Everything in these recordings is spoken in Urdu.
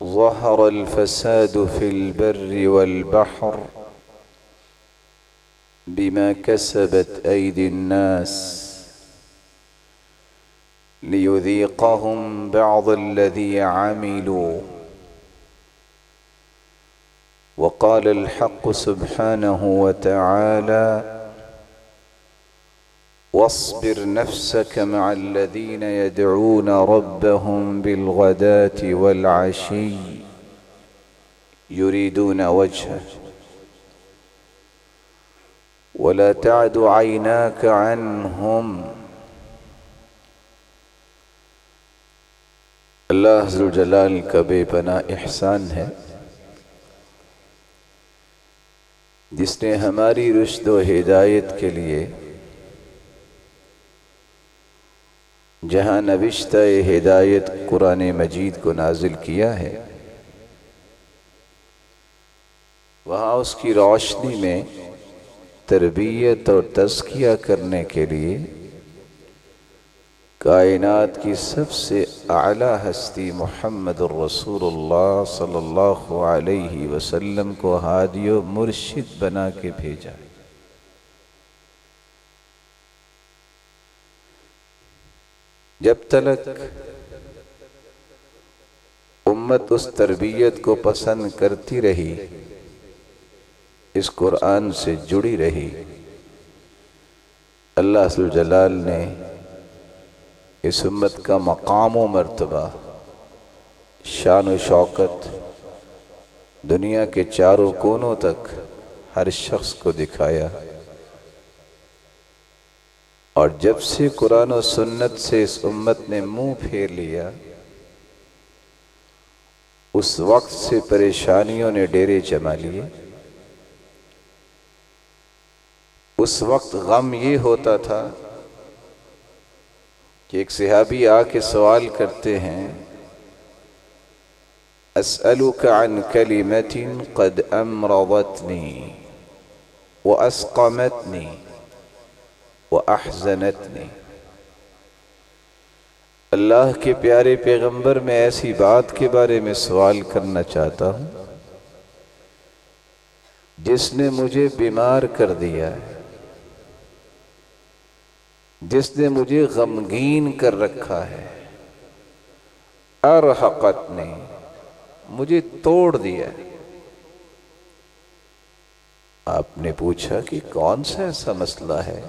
ظهر الفساد في البر والبحر بما كسبت أيدي الناس ليذيقهم بعض الذي عملوا وقال الحق سبحانه وتعالى واصبر نفسك مع الذين يدعون ربهم بالغداة والعشي يريدون وجهه ولا تعد عيناك عنهم. اللہ ذوالجلال کا بے پناہ احسان ہے جس نے ہماری رشد و ہدایت کے لیے جہاں نوشتہ ہدایت قرآن مجید کو نازل کیا ہے وہاں اس کی روشنی میں تربیت اور تزکیہ کرنے کے لیے کائنات کی سب سے اعلیٰ ہستی محمد الرسول اللہ صلی اللہ علیہ وسلم کو ہادی و مرشد بنا کے بھیجا. جب تک امت اس تربیت کو پسند کرتی رہی، اس قرآن سے جڑی رہی، اللہ ذوالجلال نے اس امت کا مقام و مرتبہ، شان و شوکت دنیا کے چاروں کونوں تک ہر شخص کو دکھایا. اور جب سے قرآن و سنت سے اس امت نے منہ پھیر لیا، اس وقت سے پریشانیوں نے ڈیرے جما لیے. اس وقت غم یہ ہوتا تھا کہ ایک صحابی آ کے سوال کرتے ہیں، اسألک عن کلمت قد امرضتنی واسقمتنی وَأَحْزَنَتْنِي. اللہ کے پیارے پیغمبر، میں ایسی بات کے بارے میں سوال کرنا چاہتا ہوں جس نے مجھے بیمار کر دیا ہے، جس نے مجھے غمگین کر رکھا ہے. ارحقتنی، مجھے توڑ دیا. آپ نے پوچھا کہ کون سا ایسا مسئلہ ہے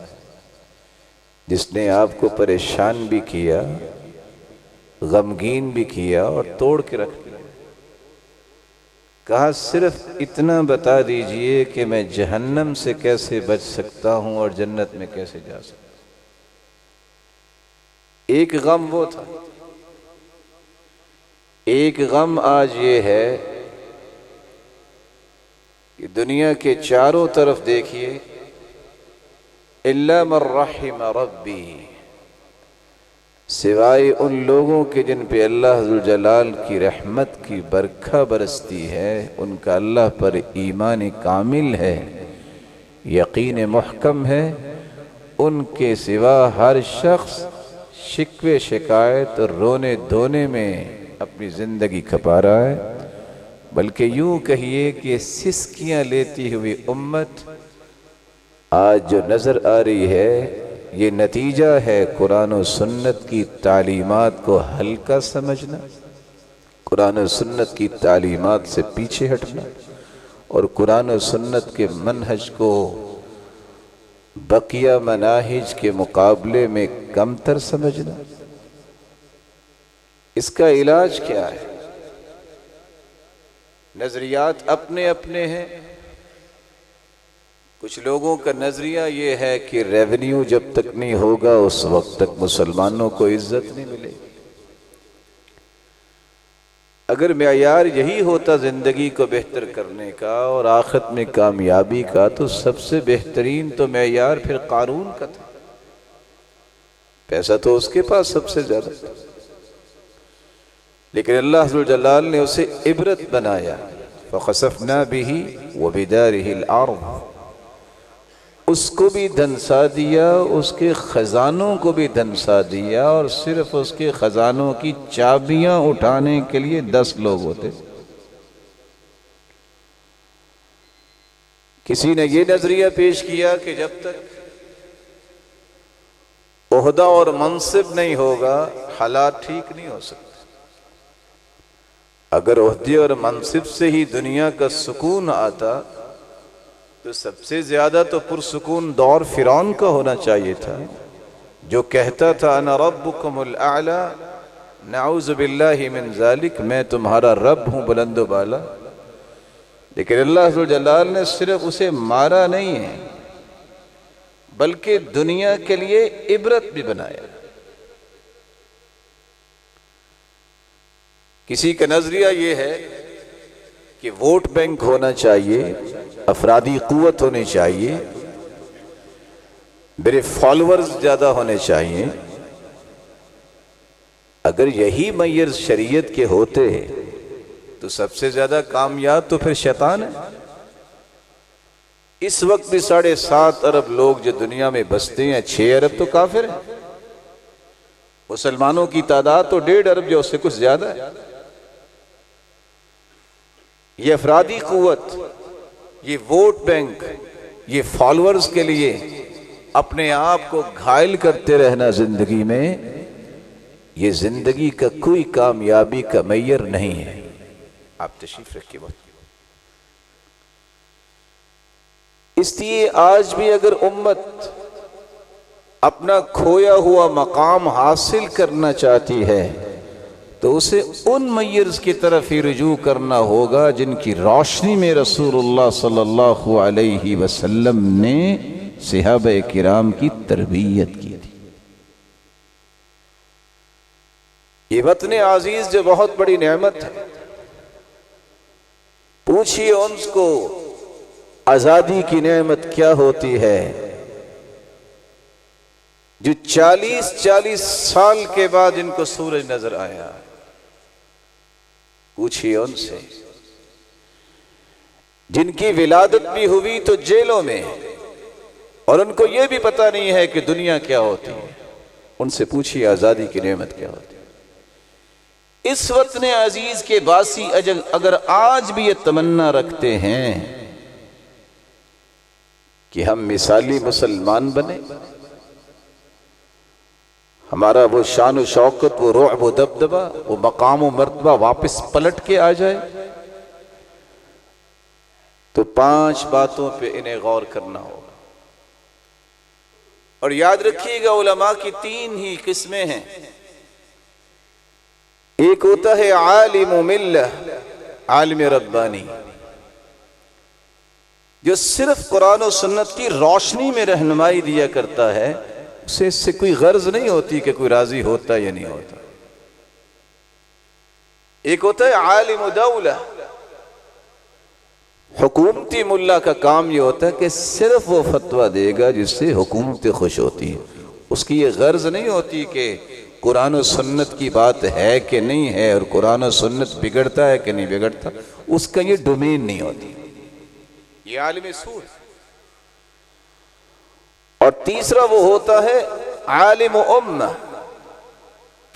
جس نے آپ کو پریشان بھی کیا، غمگین بھی کیا اور توڑ کے رکھ دیا؟ کہا صرف اتنا بتا دیجئے کہ میں جہنم سے کیسے بچ سکتا ہوں اور جنت میں کیسے جا سکتا ہوں. ایک غم وہ تھا. ایک غم آج یہ ہے کہ دنیا کے چاروں طرف دیکھیے، الا من رحم ربی، سوائے ان لوگوں کے جن پہ اللہ ذوالجلال کی رحمت کی برکھا برستی ہے، ان کا اللہ پر ایمان کامل ہے، یقین محکم ہے، ان کے سوا ہر شخص شکوے شکایت اور رونے دھونے میں اپنی زندگی کھپا رہا ہے. بلکہ یوں کہیے کہ سسکیاں لیتی ہوئی امت آج جو نظر آ رہی ہے، یہ نتیجہ ہے قرآن و سنت کی تعلیمات کو ہلکا سمجھنا، قرآن و سنت کی تعلیمات سے پیچھے ہٹنا، اور قرآن و سنت کے منہج کو بقیہ مناہج کے مقابلے میں کم تر سمجھنا. اس کا علاج کیا ہے؟ نظریات اپنے اپنے ہیں. کچھ لوگوں کا نظریہ یہ ہے کہ ریونیو جب تک نہیں ہوگا اس وقت تک مسلمانوں کو عزت نہیں ملے گی. اگر معیار یہی ہوتا زندگی کو بہتر کرنے کا اور آخرت میں کامیابی کا، تو سب سے بہترین تو معیار پھر قارون کا تھا. پیسہ تو اس کے پاس سب سے زیادہ تھا، لیکن اللہ ذوالجلال نے اسے عبرت بنایا. فَخَسَفْنَا بِهِ وَبِدَارِهِ الْأَرْضِ، اس کو بھی دھنسا دیا، اس کے خزانوں کو بھی دھنسا دیا، اور صرف اس کے خزانوں کی چابیاں اٹھانے کے لیے 10 لوگ ہوتے. کسی نے یہ نظریہ پیش کیا کہ جب تک عہدہ اور منصب نہیں ہوگا حالات ٹھیک نہیں ہو سکتے. اگر عہدے اور منصب سے ہی دنیا کا سکون آتا تو سب سے زیادہ تو پرسکون دور فرعون کا ہونا چاہیے تھا، جو کہتا تھا انا ربکم الاعلی نعوذ باللہ من ذالک، میں تمہارا رب ہوں بلند و بالا۔ لیکن اللہ ذو جلال نے صرف اسے مارا نہیں ہے بلکہ دنیا کے لیے عبرت بھی بنایا۔ کسی کا نظریہ یہ ہے کہ ووٹ بینک ہونا چاہیے، افرادی قوت ہونی چاہیے، میرے فالورز زیادہ ہونے چاہیے۔ اگر یہی معیار شریعت کے ہوتے تو سب سے زیادہ کامیاب تو پھر شیطان ہے۔ اس وقت بھی 7.5 ارب لوگ جو دنیا میں بستے ہیں، 6 ارب تو کافر ہیں۔ مسلمانوں کی تعداد تو 1.5 ارب جو اس سے کچھ زیادہ ہے۔ یہ افرادی قوت، یہ ووٹ بینک، یہ فالورز کے لیے اپنے آپ کو گھائل کرتے رہنا زندگی میں، یہ زندگی کا کوئی کامیابی کا معیار نہیں ہے۔ آپ تشریف رکھیے بات۔ اس لیے آج بھی اگر امت اپنا کھویا ہوا مقام حاصل کرنا چاہتی ہے تو اسے ان معیارز کی طرف ہی رجوع کرنا ہوگا جن کی روشنی میں رسول اللہ صلی اللہ علیہ وسلم نے صحابہ کرام کی تربیت کی تھی۔ یہ وطن عزیز جو بہت بڑی نعمت ہے، پوچھئے ان کو آزادی کی نعمت کیا ہوتی ہے جو 40 سال کے بعد ان کو سورج نظر آیا۔ پوچھئے ان سے جن کی ولادت بھی ہوئی تو جیلوں میں، اور ان کو یہ بھی پتہ نہیں ہے کہ دنیا کیا ہوتی ہے، ان سے پوچھئے آزادی کی نعمت کیا ہوتی ہے۔ اس وطن عزیز کے باسی اگر آج بھی یہ تمنا رکھتے ہیں کہ ہم مثالی مسلمان بنے، ہمارا وہ شان و شوکت، وہ رعب و دبدبہ، وہ مقام و مرتبہ واپس پلٹ کے آ جائے، تو 5 باتوں پہ انہیں غور کرنا ہوگا۔ اور یاد رکھیے گا علماء کی 3 ہی قسمیں ہیں۔ ایک ہوتا ہے عالم ملہ، عالم ربانی، جو صرف قرآن و سنت کی روشنی میں رہنمائی دیا کرتا ہے، اسے اس سے کوئی غرض نہیں ہوتی کہ کوئی راضی ہوتا یا نہیں ہوتا۔ ایک ہوتا ہے عالم دولہ، حکومتی ملا کا کام یہ ہوتا ہے کہ صرف وہ فتویٰ دے گا جس سے حکومت خوش ہوتی ہے، اس کی یہ غرض نہیں ہوتی کہ قرآن و سنت کی بات ہے کہ نہیں ہے، اور قرآن و سنت بگڑتا ہے کہ نہیں بگڑتا، اس کا یہ ڈومین نہیں ہوتی، یہ عالم سود۔ اور تیسرا وہ ہوتا ہے عالم امہ،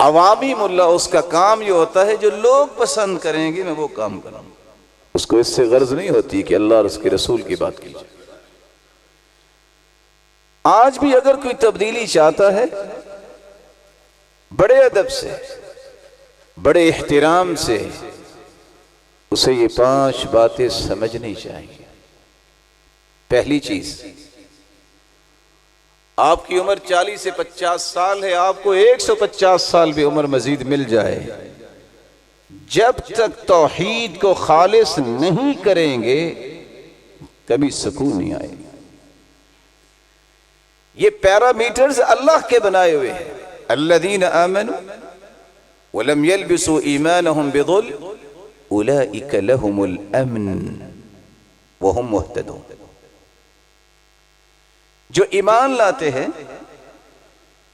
عوامی ملا، اس کا کام یہ ہوتا ہے جو لوگ پسند کریں گے میں وہ کام کروں، اس کو اس سے غرض نہیں ہوتی کہ اللہ اور اس کے رسول کی بات کی جائے۔ آج بھی اگر کوئی تبدیلی چاہتا ہے، بڑے ادب سے، بڑے احترام سے اسے یہ 5 باتیں سمجھنی چاہیے۔ پہلی چیز، آپ کی عمر 40 سے 50 سال ہے، آپ کو 150 سال بھی عمر مزید مل جائے، جب تک توحید کو خالص نہیں کریں گے کبھی سکون نہیں آئے گا۔ یہ پیرامیٹرز اللہ کے بنائے ہوئے ہیں۔ الذین آمنوا ولم يلبسوا ایمانهم بظلم اولئک لهم الامن وهم مهتدون۔ جو ایمان لاتے ہیں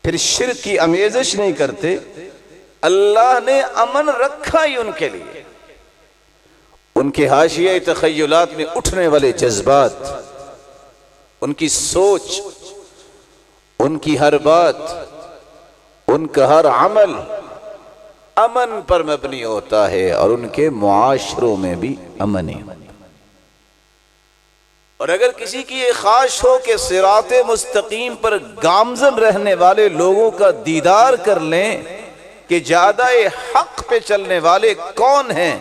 پھر شرک کی آمیزش نہیں کرتے، اللہ نے امن رکھا ہی ان کے لیے۔ ان کے حاشیہ تخیلات میں اٹھنے والے جذبات، ان کی سوچ، ان کی ہر بات، ان کا ہر عمل امن پر مبنی ہوتا ہے، اور ان کے معاشروں میں بھی امن ہے۔ اور اگر کسی کی یہ خواہش ہو کہ صراط مستقیم پر گامزن رہنے والے لوگوں کا دیدار کر لیں کہ زیادہ حق پہ چلنے والے کون ہیں؟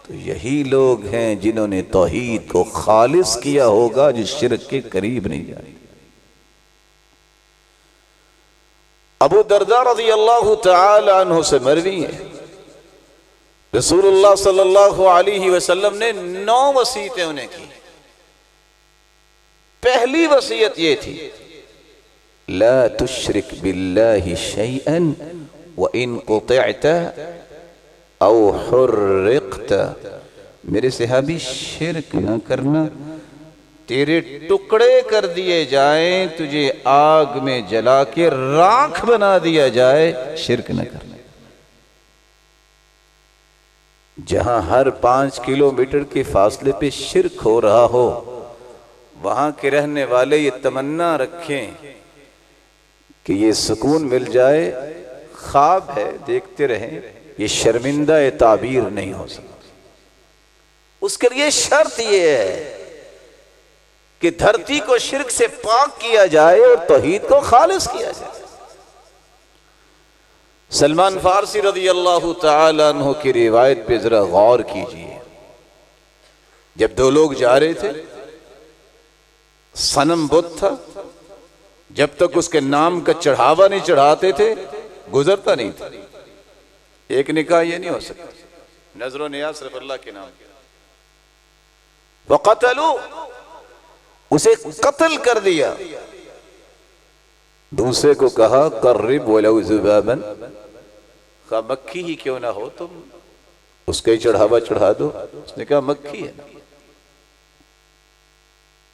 تو یہی لوگ ہیں جنہوں نے توحید کو خالص کیا ہوگا، جو شرک کے قریب نہیں جائے۔ ابو درداء رضی اللہ تعالی عنہ سے مروی ہے، رسول اللہ صلی اللہ علیہ وسلم نے 9 وصیتیں انہیں کی۔ پہلی وصیت یہ تھی، لا تشرک باللہ شیئا وَإِن قُطِعْتَ او حرقت، میرے صحابی شرک نہ کرنا، تیرے ٹکڑے کر دیے جائیں، تجھے آگ میں جلا کے راکھ بنا دیا جائے، شرک نہ کرنا۔ جہاں ہر 5 کلومیٹر کے فاصلے پہ شرک ہو رہا ہو، وہاں کے رہنے والے یہ تمنا رکھیں کہ یہ سکون مل جائے، خواب ہے دیکھتے رہیں، یہ شرمندہ تعبیر نہیں ہو سکتا۔ اس کے لیے شرط یہ ہے کہ دھرتی کو شرک سے پاک کیا جائے اور توحید کو خالص کیا جائے۔ سلمان فارسی رضی اللہ تعالی عنہ کی روایت پہ ذرا غور کیجئے۔ جب 2 لوگ جا رہے تھے، صنم بت تھا، جب تک اس کے نام کا چڑھاوا نہیں چڑھاتے تھے گزرتا نہیں تھا۔ ایک نے کہا یہ نہیں ہو سکتا، نظر و نیاز صرف اللہ کے نام کے، وقتلوا، اسے قتل کر دیا۔ دوسرے کو کہا قرب ولو ذبابا، کہا مکھی ہی کیوں نہ ہو تم اس کا ہی چڑھاوا چڑھا دو۔ اس نے کہا مکھی ہے،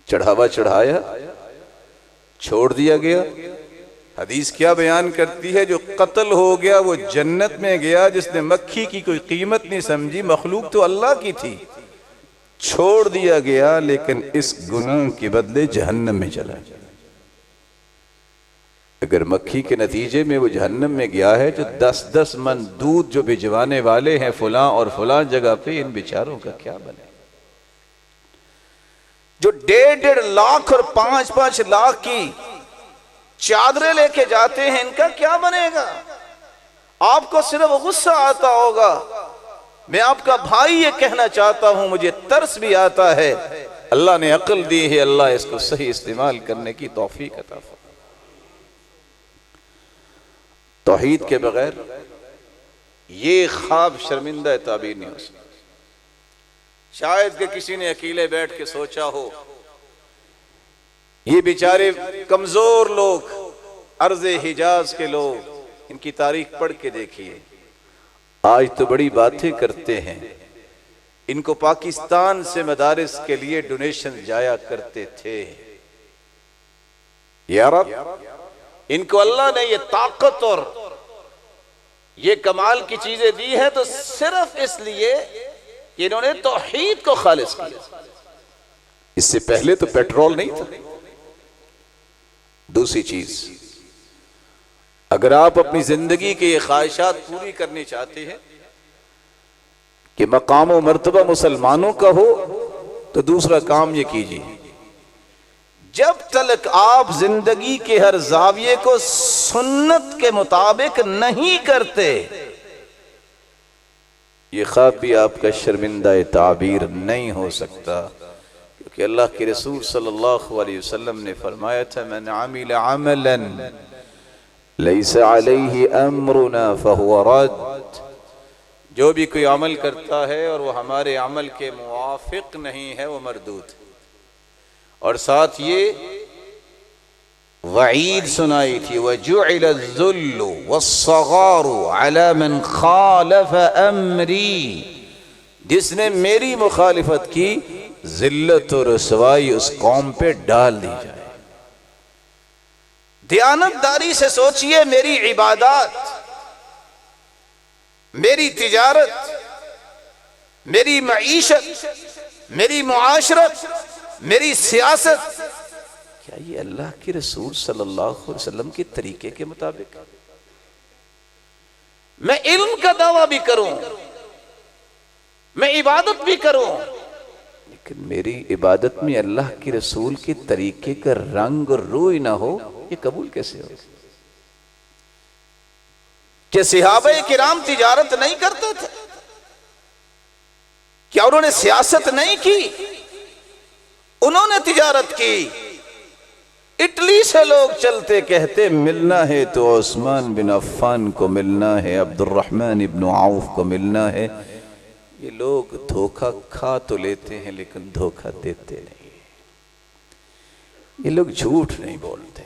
چڑھاوا چڑھایا، چھوڑ دیا گیا۔ حدیث کیا بیان کرتی ہے؟ جو قتل ہو گیا وہ جنت میں گیا، جس نے مکھی کی کوئی قیمت نہیں سمجھی، مخلوق تو اللہ کی تھی، چھوڑ دیا گیا، لیکن اس گناہ کے بدلے جہنم میں چلا گیا۔ اگر مکھی کے نتیجے میں وہ جہنم میں گیا ہے، جو 10 من دودھ جو بھجوانے والے ہیں فلاں اور فلاں جگہ پہ، ان بیچاروں کا کیا بنے؟ جو 1.5 لاکھ اور 5 لاکھ کی چادریں لے کے جاتے ہیں، ان کا کیا بنے گا؟ آپ کو صرف غصہ آتا ہوگا۔ میں آپ کا بھائی یہ کہنا چاہتا ہوں، مجھے ترس بھی آتا ہے۔ اللہ نے عقل دی ہے، اللہ اس کو صحیح استعمال کرنے کی توفیق عطا فرمائے۔ توحید کے بغیر یہ خواب شرمندہ تعبیر نہیں ہو سکتا۔ شاید کہ کسی نے اکیلے بیٹھ کے سوچا ہو، یہ بیچارے کمزور لوگ، ارض حجاز کے لوگ، ان کی تاریخ پڑھ کے دیکھیے، آج تو بڑی باتیں کرتے ہیں، ان کو پاکستان سے مدارس کے لیے ڈونیشن جایا کرتے تھے۔ یا رب، ان کو اللہ نے یہ طاقت اور یہ کمال کی چیزیں دی ہے تو صرف اس لیے کہ انہوں نے توحید کو خالص کیا۔ اس سے پہلے تو پیٹرول نہیں تھا۔ دوسری چیز، اگر آپ اپنی زندگی کے یہ خواہشات پوری کرنی چاہتے ہیں کہ مقام و مرتبہ مسلمانوں کا ہو، تو دوسرا کام یہ کیجیے، جب تک آپ زندگی کے ہر زاویے کو سنت کے مطابق نہیں کرتے، یہ خواب بھی آپ کا شرمندہ تعبیر نہیں ہو سکتا، کیونکہ اللہ کے رسول صلی اللہ علیہ وسلم نے فرمایا تھا، من عمل عملا لیس علیہ امرنا فہو رد، جو بھی کوئی عمل کرتا ہے اور وہ ہمارے عمل کے موافق نہیں ہے، وہ مردود ہے۔ اور ساتھ یہ وعید سنائی تھی، وَجُعِلَ الذُّلُّ وَالصَّغَارُ عَلَى مَنْ خَالَفَ أَمْرِي، جس نے میری مخالفت کی، ذلت و رسوائی اس قوم پہ ڈال دی جائے۔ دیانتداری سے سوچئے، میری عبادات، میری تجارت، میری معیشت، میری معاشرت، میری سیاست، کیا یہ اللہ کے رسول صلی اللہ علیہ وسلم کے طریقے کے مطابق؟ میں علم کا دعویٰ بھی کروں، میں عبادت بھی کروں، لیکن میری عبادت میں اللہ کے رسول کے طریقے کا رنگ اور روئی نہ ہو، یہ قبول کیسے ہو؟ کہ صحابہ کرام تجارت نہیں کرتے تھے؟ کیا انہوں نے سیاست نہیں کی؟ انہوں نے تجارت کی۔ اٹلی سے لوگ چلتے کہتے ملنا ہے تو عثمان بن عفان کو ملنا ہے، عبد الرحمن ابن عوف کو ملنا ہے۔ یہ لوگ دھوکہ کھا تو لیتے ہیں لیکن دھوکہ دیتے نہیں۔ یہ لوگ جھوٹ نہیں بولتے۔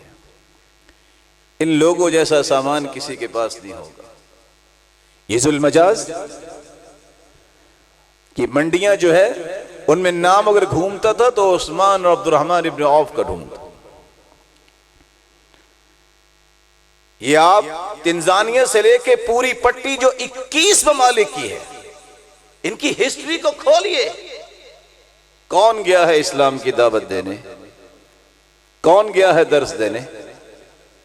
ان لوگوں جیسا سامان کسی کے پاس نہیں ہوگا۔ یہ ذو المجاز کی منڈیاں جو ہے ان میں نام اگر گھومتا تھا تو عثمان اور عبد الرحمن ابن عوف کا ڈھونڈتا۔ یہ آپ تنزانیہ سے لے کے پوری پٹی جو 21 ممالک کی ہے، ان کی ہسٹری کو کھولیے۔ کون گیا ہے اسلام کی دعوت دینے؟ کون گیا ہے درس دینے؟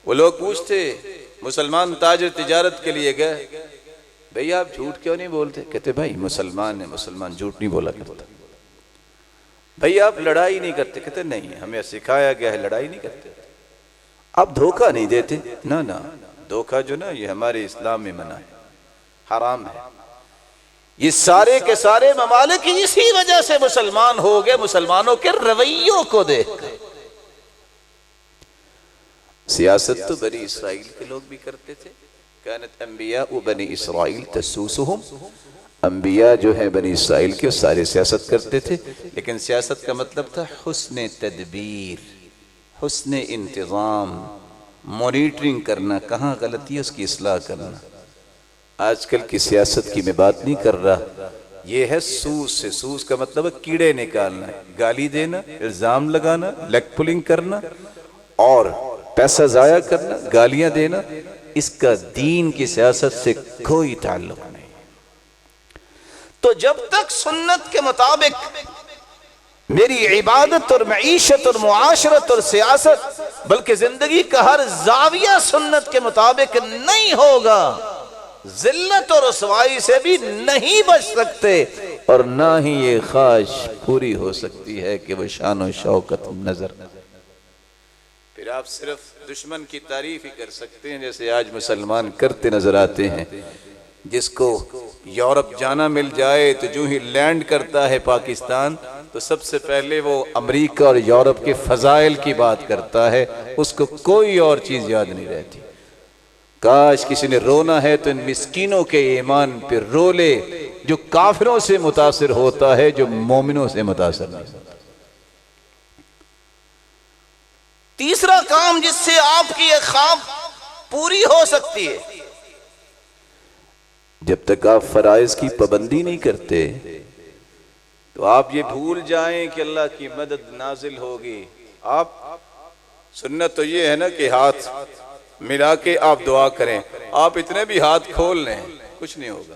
وہ لوگ پوچھتے مسلمان تاجر تجارت کے لیے گئے، بھئی آپ جھوٹ کیوں نہیں بولتے؟ کہتے بھائی مسلمان ہے، مسلمان جھوٹ نہیں بولا کرتا۔ بھئی آپ لڑائی نہیں کرتے؟ کہتے نہیں، ہمیں سکھایا گیا ہے لڑائی نہیں کرتے۔ آپ دھوکہ نہیں دیتے؟ نہ دھوکہ جو نا یہ ہمارے اسلام میں منع ہے، حرام ہے۔ یہ سارے کے سارے ممالک اسی وجہ سے مسلمان ہو گئے، مسلمانوں کے رویوں کو دیکھ کر۔ سیاست تو بنی اسرائیل کے لوگ بھی کرتے تھے۔ کانت انبیاء بنی اسرائیل تسوسہم، انبیاء جو ہیں بنی اسرائیل کے سارے سیاست کرتے تھے، لیکن سیاست کا مطلب تھا حسن تدبیر، حسن انتظام، مانیٹرنگ کرنا، کہاں غلطی ہے اس کی اصلاح کرنا۔ آج کل کی سیاست کی میں بات نہیں کر رہا، یہ ہے سوس سے۔ سوس کا مطلب ہے کیڑے نکالنا، گالی دینا، الزام لگانا، لیگ پولنگ کرنا اور پیسہ ضائع کرنا، گالیاں دینا۔ اس کا دین کی سیاست سے کوئی تعلق نہیں۔ تو جب تک سنت کے مطابق میری عبادت اور معیشت اور معاشرت اور سیاست بلکہ زندگی کا ہر زاویہ سنت کے مطابق نہیں ہوگا، ذلت اور رسوائی سے بھی نہیں بچ سکتے، اور نہ ہی یہ خواہش پوری ہو سکتی ہے کہ وہ شان و شوکت نظر نہ۔ پھر آپ صرف دشمن کی تعریف ہی کر سکتے ہیں، جیسے آج مسلمان کرتے نظر آتے ہیں۔ جس کو یورپ جانا مل جائے تو جو ہی لینڈ کرتا ہے پاکستان تو سب سے پہلے وہ امریکہ اور یورپ کے فضائل کی بات کرتا ہے، اس کو کوئی اور چیز یاد نہیں رہتی۔ کاش کسی نے رونا ہے تو ان مسکینوں کے ایمان پہ رو لے، جو کافروں سے متاثر ہوتا ہے، جو مومنوں سے متاثر نہیں ہوتا۔ تیسرا کام جس سے آپ کی یہ خواب پوری ہو سکتی ہے، جب تک آپ فرائض کی پابندی نہیں کرتے تو آپ یہ بھول جائیں کہ اللہ کی مدد نازل ہوگی۔ آپ سنت تو یہ ہے نا کہ ہاتھ ملا کے آپ دعا کریں، آپ اتنے بھی ہاتھ کھول لیں کچھ نہیں ہوگا۔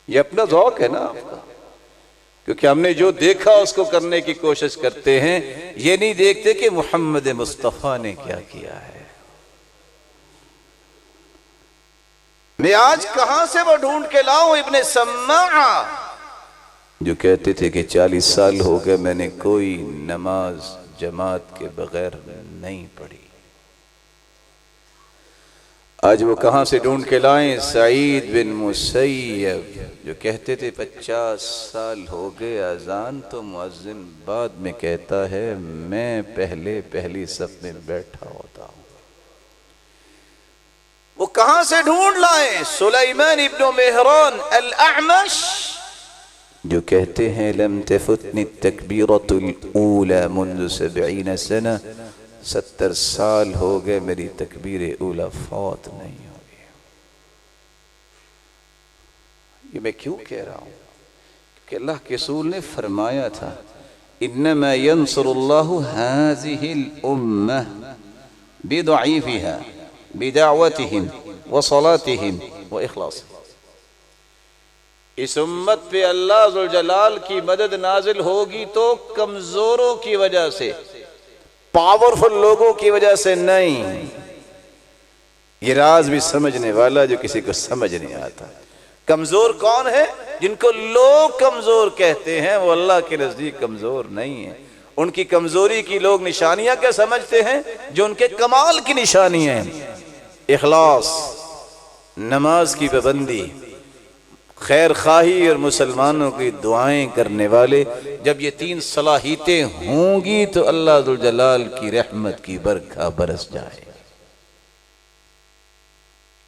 یہ اپنا ذوق ہے نا آپ کا، کیونکہ ہم نے جو دیکھا اس کو کرنے کی کوشش کرتے ہیں، یہ نہیں دیکھتے کہ محمد مصطفیٰ نے کیا کیا ہے۔ میں آج کہاں سے وہ ڈھونڈ کے لاؤں ابن سماع جو کہتے تھے کہ 40 سال ہو گئے میں نے کوئی نماز جماعت کے بغیر نہیں پڑھی۔ آج وہ کہاں سے ڈھونڈ کے لائیں؟ سعید بن مسیب جو کہتے تھے 50 سال ہو گئے اذان تو مؤذن بعد میں کہتا ہے میں پہلی صف میں بیٹھا ہوتا ہوں۔ وہ کہاں سے ڈھونڈ لائیں؟ سلیمان ابن مہران الاعمش جو کہتے ہیں لم تفتنی التکبیرۃ الاولی منذ 70 سنہ، 70 سال ہو گئے میری تکبیر اولا فوت نہیں ہوگی۔ یہ میں کیوں کہہ رہا ہوں؟ کہ اللہ کے رسول نے فرمایا تھا انما ينصر الله هذه الامه بضعيفها بدعوتهم وصلاتهم واخلاصهم۔ اس امت پہ اللہ ذوالجلال کی مدد نازل ہوگی تو کمزوروں کی وجہ سے، پاورفل لوگوں کی وجہ سے نہیں۔ یہ راز بھی سمجھنے والا جو کسی کو سمجھ نہیں آتا۔ کمزور کون ہے؟ جن کو لوگ کمزور کہتے ہیں وہ اللہ کے نزدیک کمزور نہیں ہیں۔ ان کی کمزوری کی لوگ نشانیاں کیا سمجھتے ہیں؟ جو ان کے کمال کی نشانیاں ہیں۔ اخلاص، نماز کی پابندی، خیر خواہی اور مسلمانوں کی دعائیں کرنے والے، جب یہ تین صلاحیتیں ہوں گی تو اللہ ذوالجلال کی رحمت کی برکھا برس جائے۔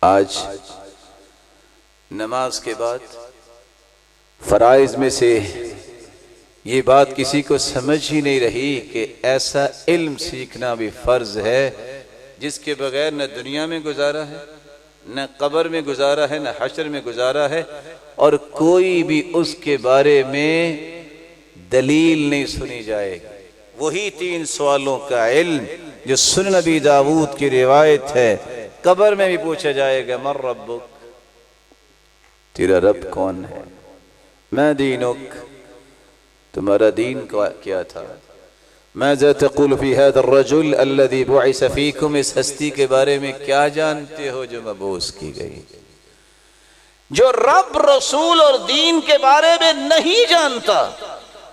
آج نماز کے بعد فرائض میں سے یہ بات کسی کو سمجھ ہی نہیں رہی کہ ایسا علم سیکھنا بھی فرض ہے جس کے بغیر نہ دنیا میں گزارا ہے، نہ قبر میں گزارا ہے، نہ حشر میں گزارا ہے، اور کوئی بھی اس کے بارے میں دلیل نہیں سنی جائے گی۔ وہی تین سوالوں کا علم جو سنن نبی داؤد کی روایت ہے، قبر میں بھی پوچھا جائے گا، من ربک، تیرا رب کون ہے؟ ما دینک، تمہارا دین کیا تھا؟ ماذا تقول فی هذا الرجل الذي بعث فیکم، اس ہستی کے بارے میں کیا جانتے ہو جو مبعوث کی گئی؟ جو رب، رسول اور دین کے بارے میں نہیں جانتا،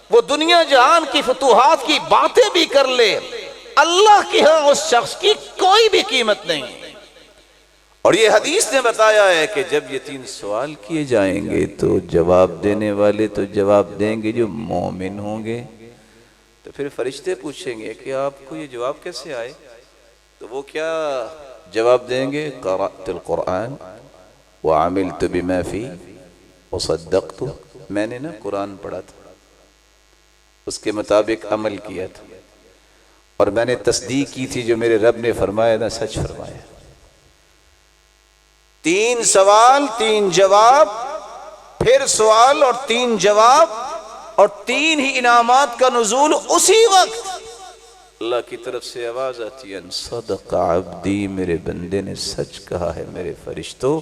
وہ دنیا جہان کی فتوحات کی باتیں بھی کر لے، اللہ کی ہاں اس شخص کی کوئی بھی قیمت نہیں۔ اور یہ حدیث نے بتایا ہے کہ جب یہ تین سوال کیے جائیں گے تو جواب دینے والے تو جواب دیں گے جو مومن ہوں گے۔ تو پھر فرشتے پوچھیں گے کہ آپ کو یہ جواب کیسے آئے؟ تو وہ کیا جواب دیں گے؟ قرأت القرآن وعملت بما فی وصدقت، میں نے نا قرآن پڑھا تھا، اس کے مطابق عمل کیا تھا، اور میں نے تصدیق کی تھی جو میرے رب نے فرمایا نا سچ فرمایا۔ تین سوال، تین جواب، پھر سوال اور تین جواب، اور تین ہی انعامات کا نزول اسی وقت۔ اللہ کی طرف سے آواز آتی ہے، صدق عبدی، میرے بندے نے سچ کہا ہے میرے فرشتوں۔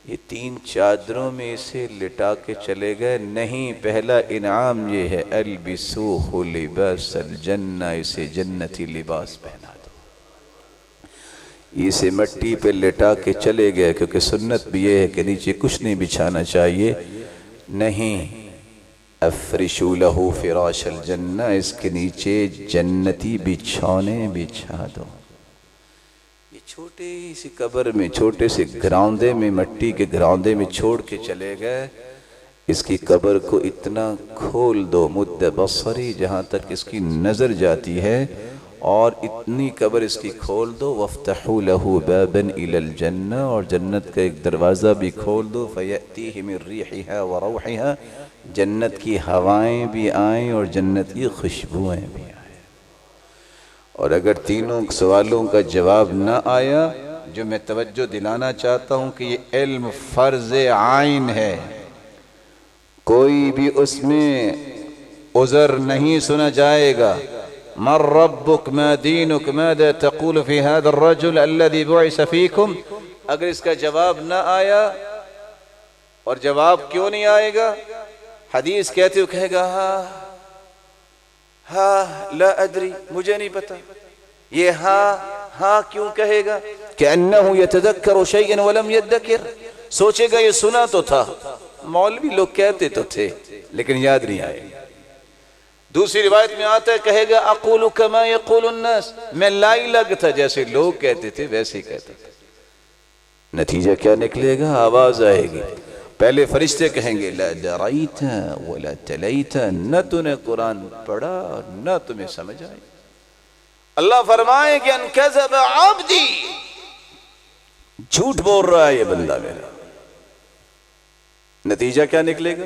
یہ تین چادروں میں اسے لٹا کے چلے گئے، نہیں، پہلا انعام یہ ہے، البسوہ لباس الجنہ، اسے جنتی لباس پہنا دو۔ اسے مٹی پہ لٹا کے چلے گئے، کیونکہ سنت بھی یہ ہے کہ نیچے کچھ نہیں بچھانا چاہیے، نہیں، افرشوا لہ فراش الجنہ، اس کے نیچے جنتی بچھونے بچھا دو۔ یہ چھوٹی سی قبر میں، چھوٹے سے گراؤندے میں، مٹی کے گراؤندے میں چھوڑ کے چلے گئے۔ اس کی قبر کو اتنا کھول دو، مد بصری، جہاں تک اس کی نظر جاتی ہے، اور اتنی قبر اس کی کھول دو، وَافْتَحُوا لَهُ بَابًا إِلَى الْجَنَّةِ، اور جنت کا ایک دروازہ بھی کھول دو، فَيَأْتِيهِ مِن رِيحِهَا وَرَوْحِهَا، جنت کی ہوائیں بھی آئیں اور جنت کی خوشبوئیں بھی آئیں۔ اور اگر تینوں سوالوں کا جواب نہ آیا، جو میں توجہ دلانا چاہتا ہوں کہ یہ علم فرض عین ہے، کوئی بھی اس میں عذر نہیں سنا جائے گا۔ من ربک، ما دینک، ماذا تقول فی هذا الرجل الذي بعث فیکم، اگر اس کا جواب نہ آیا، اور جواب کیوں نہیں آئے گا؟ حدیث کہتے ہو، کہے گا ہاں لا ادری، مجھے نہیں پتا۔ یہ ہاں کیوں کہے گا؟ کأنه يتذکر شیئا ولم يذکر، سوچے گا یہ سنا تو تھا، مولوی لوگ کہتے تو تھے لیکن یاد نہیں آئے۔ دوسری روایت میں آتا ہے، کہے گا اقول کما یقول الناس، میں لائی لگ تھا، جیسے لوگ کہتے تھے ویسے ہی کہتا تھا۔ نتیجہ کیا نکلے گا؟ آواز آئے گی، پہلے فرشتے کہیں گے لا دریت ولا تلیت، نہ تو نے قرآن پڑھا نہ تمہیں سمجھ آئی۔ اللہ فرمائے کہ ان کذب عبدی، جھوٹ بول رہا ہے یہ بندہ میرا۔ نتیجہ کیا نکلے گا؟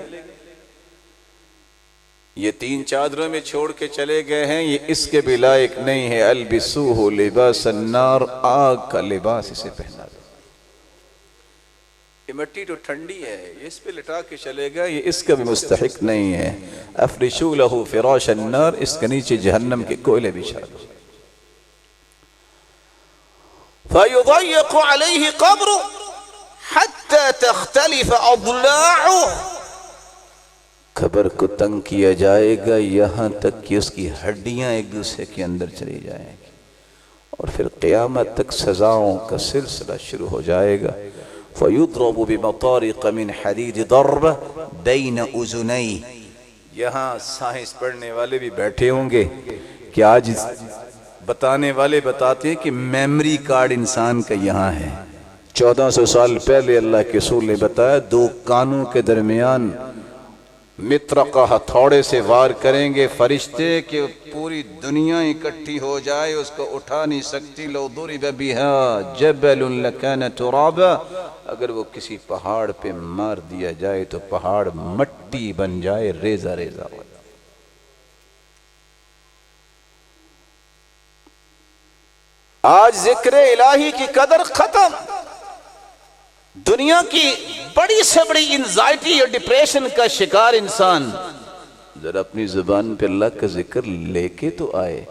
یہ تین چادروں میں چھوڑ کے چلے گئے ہیں، یہ اس کے بھی لائق نہیں ہے، البسوہ لباس النار، آگ کا لباس اسے پہنا دو۔ یہ مٹی تو ٹھنڈی ہے، یہ اس پہ لٹا کے چلے گا، یہ اس کا بھی مستحق نہیں ہے۔ افرشوا لہ فراش النار، اس کے نیچے جہنم کے کوئلے بچھا دو۔ فَيُضَيَّقُ عَلَيْهِ قَبْرُ حَتَّى تَخْتَلِفَ أَضْلَاعُهُ، قبر کو تنگ کیا جائے گا یہاں تک کہ اس کی ہڈیاں ایک دوسرے کے اندر چلی جائیں گی، اور پھر قیامت تک سزاؤں کا سلسلہ شروع ہو جائے گا۔ فَيُضْرَبُ بِمَطَارِقَ مِنْ حَدِيدِ ضَرْبَ بَيْنَ أُذُنَيْهِ، یہاں سائنس پڑھنے والے بھی بیٹھے ہوں گے کہ آج بتانے والے بتاتے ہیں کہ میمری کارڈ انسان کا یہاں ہے، 1400 سال پہلے اللہ کے رسول نے بتایا دو کانوں کے درمیان مطرقہ ہتھوڑے سے وار کریں گے فرشتے کہ پوری دنیا اکٹھی ہو جائے اس کو اٹھا نہیں سکتی. لو ضرب بها جبل لكان ترابا, اگر وہ کسی پہاڑ پہ مار دیا جائے تو پہاڑ مٹی بن جائے, ریزہ ریزہ ہو جائے. آج ذکر الہی کی قدر ختم. دنیا کی بڑی سے بڑی انزائٹی اور ڈپریشن کا شکار انسان ذرا اپنی زبان پہ اللہ کا ذکر لے کے تو آئے,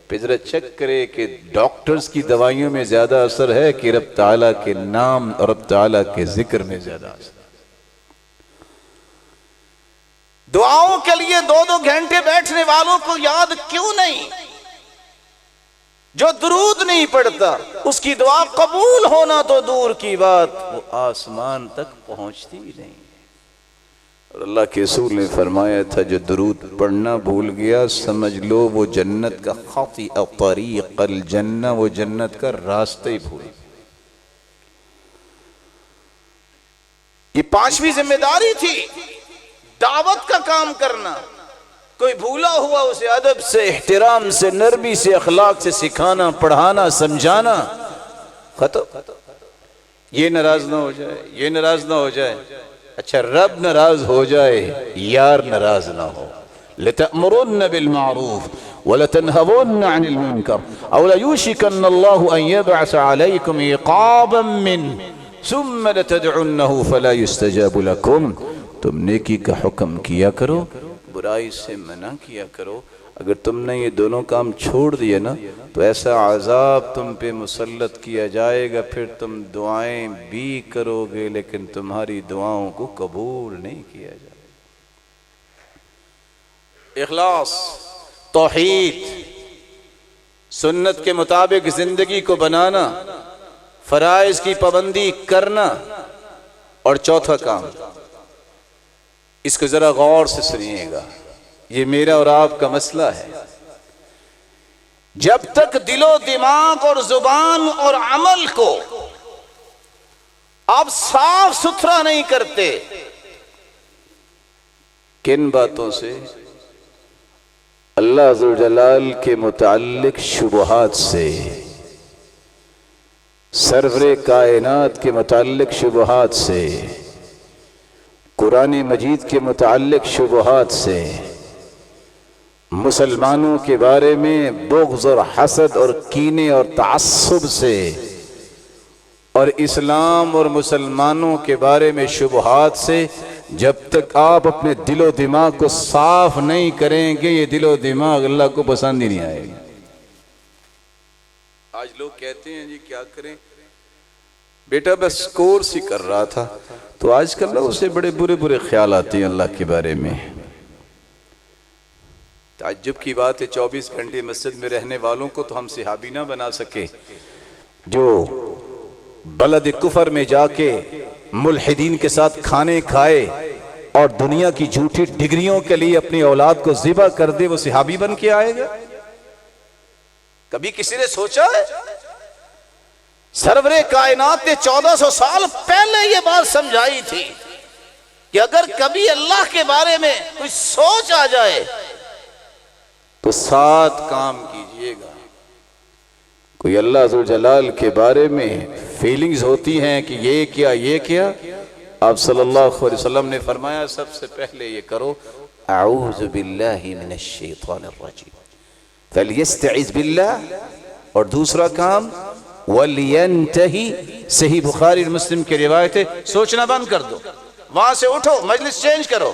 پھر ذرا چیک کرے کہ ڈاکٹرز کی دوائیوں میں زیادہ اثر ہے کہ رب تعالیٰ کے نام اور رب تعالیٰ کے ذکر میں زیادہ اثر. دعاؤں کے لیے 2-2 گھنٹے بیٹھنے والوں کو یاد کیوں نہیں؟ جو درود نہیں پڑھتا اس کی دعا قبول ہونا تو دور کی بات, وہ آسمان تک پہنچتی ہی نہیں. اور اللہ کے رسول نے فرمایا تھا جو درود پڑھنا بھول گیا سمجھ لو وہ جنت کا خطی طریق الجنہ, وہ جنت کا راستہ ہی بھول. یہ 5ویں ذمہ داری تھی دعوت کا کام کرنا. کوئی بھولا ہوا اسے ادب سے, احترام سے, نرمی سے, اخلاق سے سکھانا, پڑھانا, سمجھانا. ختم. یہ ناراض نہ ہو جائے, یہ ناراض نہ ہو جائے. اچھا رب ناراض ہو جائے, یار ناراض نہ ہو. لَتَأْمُرُنَّ بِالْمَعْرُوفِ وَلَتَنْهَوُنَّ عَنِ الْمُنْكَرِ أَوْ لَيُوشِكَنَّ اللَّهُ أَنْ يَبْعَثَ عَلَيْكُمْ عِقَابًا مِّنْهُ ثُمَّ لَتَدْعُنَّهُ فَلَا يُسْتَجَابُ لَكُمْ. تم نیکی کا حکم کیا کرو, برائی سے منع کیا کرو. اگر تم نے یہ دونوں کام چھوڑ دیے نا تو ایسا عذاب تم پہ مسلط کیا جائے گا, پھر تم دعائیں بھی کرو گے لیکن تمہاری دعاؤں کو قبول نہیں کیا جائے گا. اخلاص, توحید, سنت کے مطابق زندگی کو بنانا, فرائض کی پابندی کرنا. اور چوتھا کام, اس کو ذرا غور سے سنیے گا, یہ میرا اور آپ کا مسئلہ ہے. جب تک دل و دماغ اور زبان اور عمل کو آپ صاف ستھرا نہیں کرتے, کن باتوں سے؟ اللہ عز و جلال کے متعلق شبہات سے, سرور کائنات کے متعلق شبہات سے, قرآن مجید کے متعلق شبہات سے, مسلمانوں کے بارے میں بغض اور حسد اور کینے اور تعصب سے, اور اسلام اور مسلمانوں کے بارے میں شبہات سے. جب تک آپ اپنے دل و دماغ کو صاف نہیں کریں گے یہ دل و دماغ اللہ کو پسند ہی نہیں آئے گا. آج لوگ کہتے ہیں جی کیا کریں, بیٹا بس کورس ہی کر رہا تھا. تو آج کل لوگ اسے بڑے برے برے خیال آتے ہیں اللہ کے بارے میں. تعجب کی بات ہے 24 گھنٹے مسجد میں رہنے والوں کو تو ہم صحابی نہ بنا سکے, جو بلد کفر میں جا کے ملحدین کے ساتھ کھانے کھائے اور دنیا کی جھوٹی ڈگریوں کے لیے اپنی اولاد کو ذبح کر دے, وہ صحابی بن کے آئے گا؟ کبھی کسی نے سوچا ہے؟ سرور کائنات نے 1400 سال پہلے یہ بات سمجھائی تھی کہ اگر کبھی اللہ کے بارے میں کوئی سوچ آ جائے تو 7 کام کیجئے گا. کوئی اللہ عز و جلال کے بارے میں فیلنگز ہوتی ہیں کہ یہ کیا یہ کیا, آپ صلی اللہ علیہ وسلم نے فرمایا سب سے پہلے یہ کرو, اعوذ باللہ من الشیطان الرجیم, فلیستعذ باللہ. اور دوسرا کام وَلْيَنْتَهِ, صحیح بخاری اور مسلم کی روایت ہے, سوچنا بند کر دو, وہاں سے اٹھو, مجلس چینج کرو.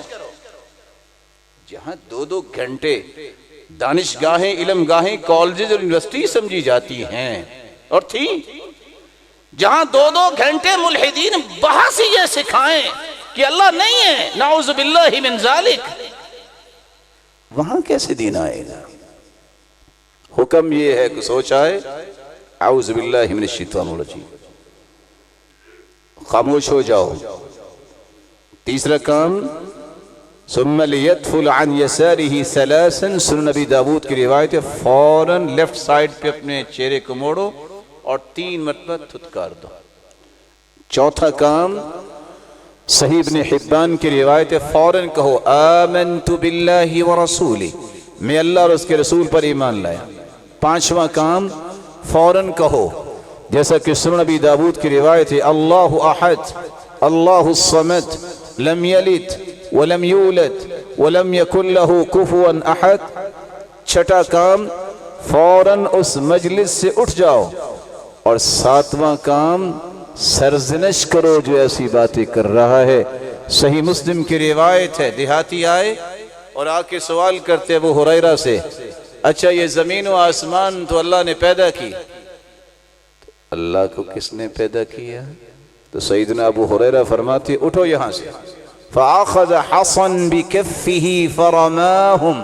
جہاں 2-2 گھنٹے دانشگاہیں, علم گاہیں, کالجز اور یونیورسٹی سمجھی جاتی ہیں اور تھی, جہاں 2-2 گھنٹے ملحدین بحث یہ سکھائیں کہ اللہ نہیں ہے, نعوذ باللہ من ذالک, وہاں کیسے دین آئے گا؟ حکم یہ ہے کہ سوچا ہے اعوذ باللہ من الشیطان الرجیم, خاموش ہو جاؤ. تیسرا کام ثم لیدفل عن یسارہ ثلاثا, سنن نبی داود کی روایت ہے, فوراً لیفٹ سائڈ پہ اپنے چہرے کو موڑو اور 3 مرتبہ تھتکار دو. چوتھا کام صحیح ابن حبان کی روایت ہے، فوراً کہو آمنت باللہ ورسولہ، میں اللہ اور اس کے رسول پر ایمان لایا۔ پانچواں کام فوراً کہو، جیسا کہ سنن ابی داود کی روایت ہے، اللہ احد اللہ الصمد لم یلد ولم یولد ولم یکن لہ کفوا احد۔ چھٹا کام فوراً اس مجلس سے اٹھ جاؤ۔ اور ساتواں کام سرزنش کرو جو ایسی باتیں کر رہا ہے۔ صحیح مسلم کی روایت ہے، دیہاتی آئے اور آ کے سوال کرتے ابو ہریرہ سے، اچھا یہ زمین و آسمان تو اللہ نے پیدا کی، اللہ کو کس نے پیدا کیا؟ تو سیدنا ابو ہریرہ فرماتے اٹھو یہاں سے، فَأَخَذَ حَصًا بِكَفِّهِ فَرَمَاهُمْ،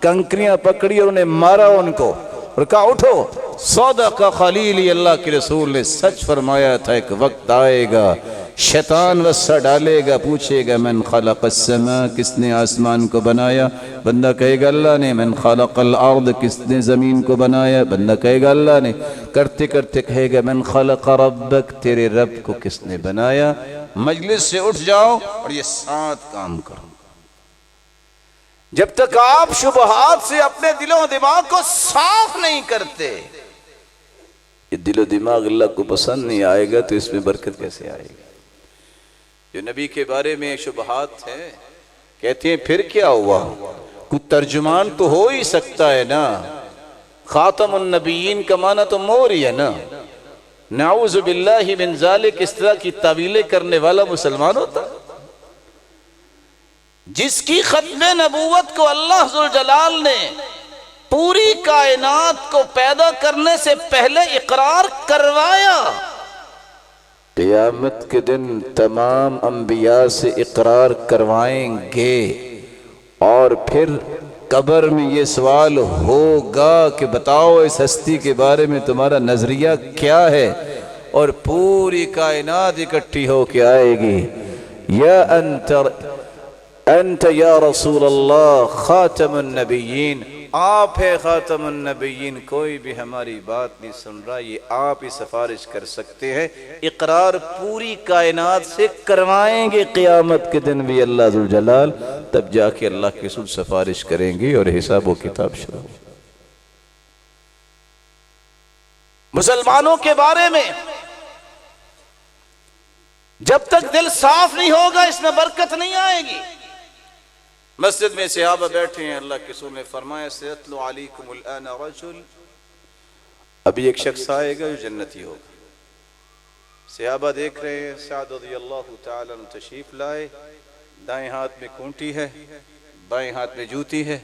کنکریاں پکڑی اور انہیں مارا ان کو، اور کہا اٹھو، صدق خلیلی، اللہ کے رسول نے سچ فرمایا تھا، ایک وقت آئے گا شیطان وسع ڈالے گا، پوچھے گا من خلق السماء، کس نے آسمان کو بنایا؟ بندہ کہے گا اللہ نے۔ من خلق الارض، کس نے زمین کو بنایا؟ بندہ کہے گا اللہ نے۔ کرتے کرتے کہے گا من خلق ربک، تیرے رب کو کس نے بنایا؟ مجلس سے اٹھ جاؤ اور یہ 7 کام کرو۔ جب تک آپ شبہات سے اپنے دل و دماغ کو صاف نہیں کرتے، یہ دل و دماغ اللہ کو پسند نہیں آئے گا تو اس میں برکت کیسے آئے گی؟ جو نبی کے بارے میں شبہات ہیں، کہتے ہیں پھر کیا ہوا؟ کوئی ترجمان تو ہو ہی سکتا ہے نا، خاتم النبیین کا معنی تو مور ہی ہے نا، نعوذ باللہ من ذالک، اس طرح کی تعویلیں کرنے والا مسلمان ہوتا؟ جس کی ختم نبوت کو اللہ ذوالجلال نے پوری کائنات کو پیدا کرنے سے پہلے اقرار کروایا، قیامت کے دن تمام انبیاء سے اقرار کروائیں گے، اور پھر قبر میں یہ سوال ہوگا کہ بتاؤ اس ہستی کے بارے میں تمہارا نظریہ کیا ہے، اور پوری کائنات اکٹھی ہو کے آئے گی، یا انت یا رسول اللہ خاتم النبیین، آپ ہے خاتم النبیین، کوئی بھی ہماری بات نہیں سن رہا، یہ آپ ہی سفارش کر سکتے ہیں۔ اقرار پوری کائنات سے کروائیں گے قیامت کے دن بھی اللہ ذوالجلال، تب جا کے اللہ کے رسول سفارش کریں گے اور حساب و کتاب شروع۔ مسلمانوں کے بارے میں جب تک دل صاف نہیں ہوگا اس میں برکت نہیں آئے گی۔ مسجد میں صحابہ بیٹھے ہیں، اللہ کے رسول نے فرمایا سیتلو علیکم الان رجل، ابھی ایک شخص آئے گا جو جنتی ہوگا۔ صحابہ دیکھ رہے ہیں، سعد رضی اللہ تعالیٰ عنہ تشریف لائے، دائیں ہاتھ میں کونٹی ہے، بائیں ہاتھ میں جوتی ہے،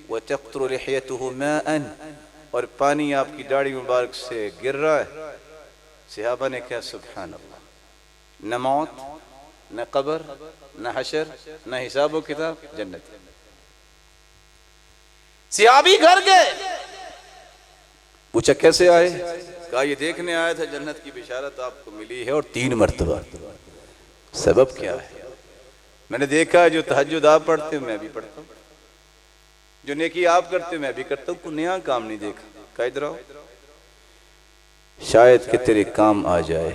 وَتَقْطُرُ لِحْيَتُهُ مَاءً، اور پانی آپ کی داڑھی مبارک سے گر رہا ہے۔ صحابہ نے کہا سبحان اللہ، نہ موت، نہ قبر، نہ حشر، نہ حساب و کتاب، جنت۔ صحابی گھر گئے، پوچھا کیسے آئے؟ کہا یہ دیکھنے آیا تھا، جنت کی بشارت آپ کو ملی ہے، اور 3 مرتبہ۔ سبب کیا ہے؟ میں نے دیکھا جو تہجد آپ پڑھتے ہو میں بھی پڑھتا ہوں، جو نیکی آپ کرتے ہو میں بھی کرتا ہوں، کوئی نیا کام نہیں دیکھا۔ کہا ادھر آؤ، شاید کہ تیرے کام آ جائے۔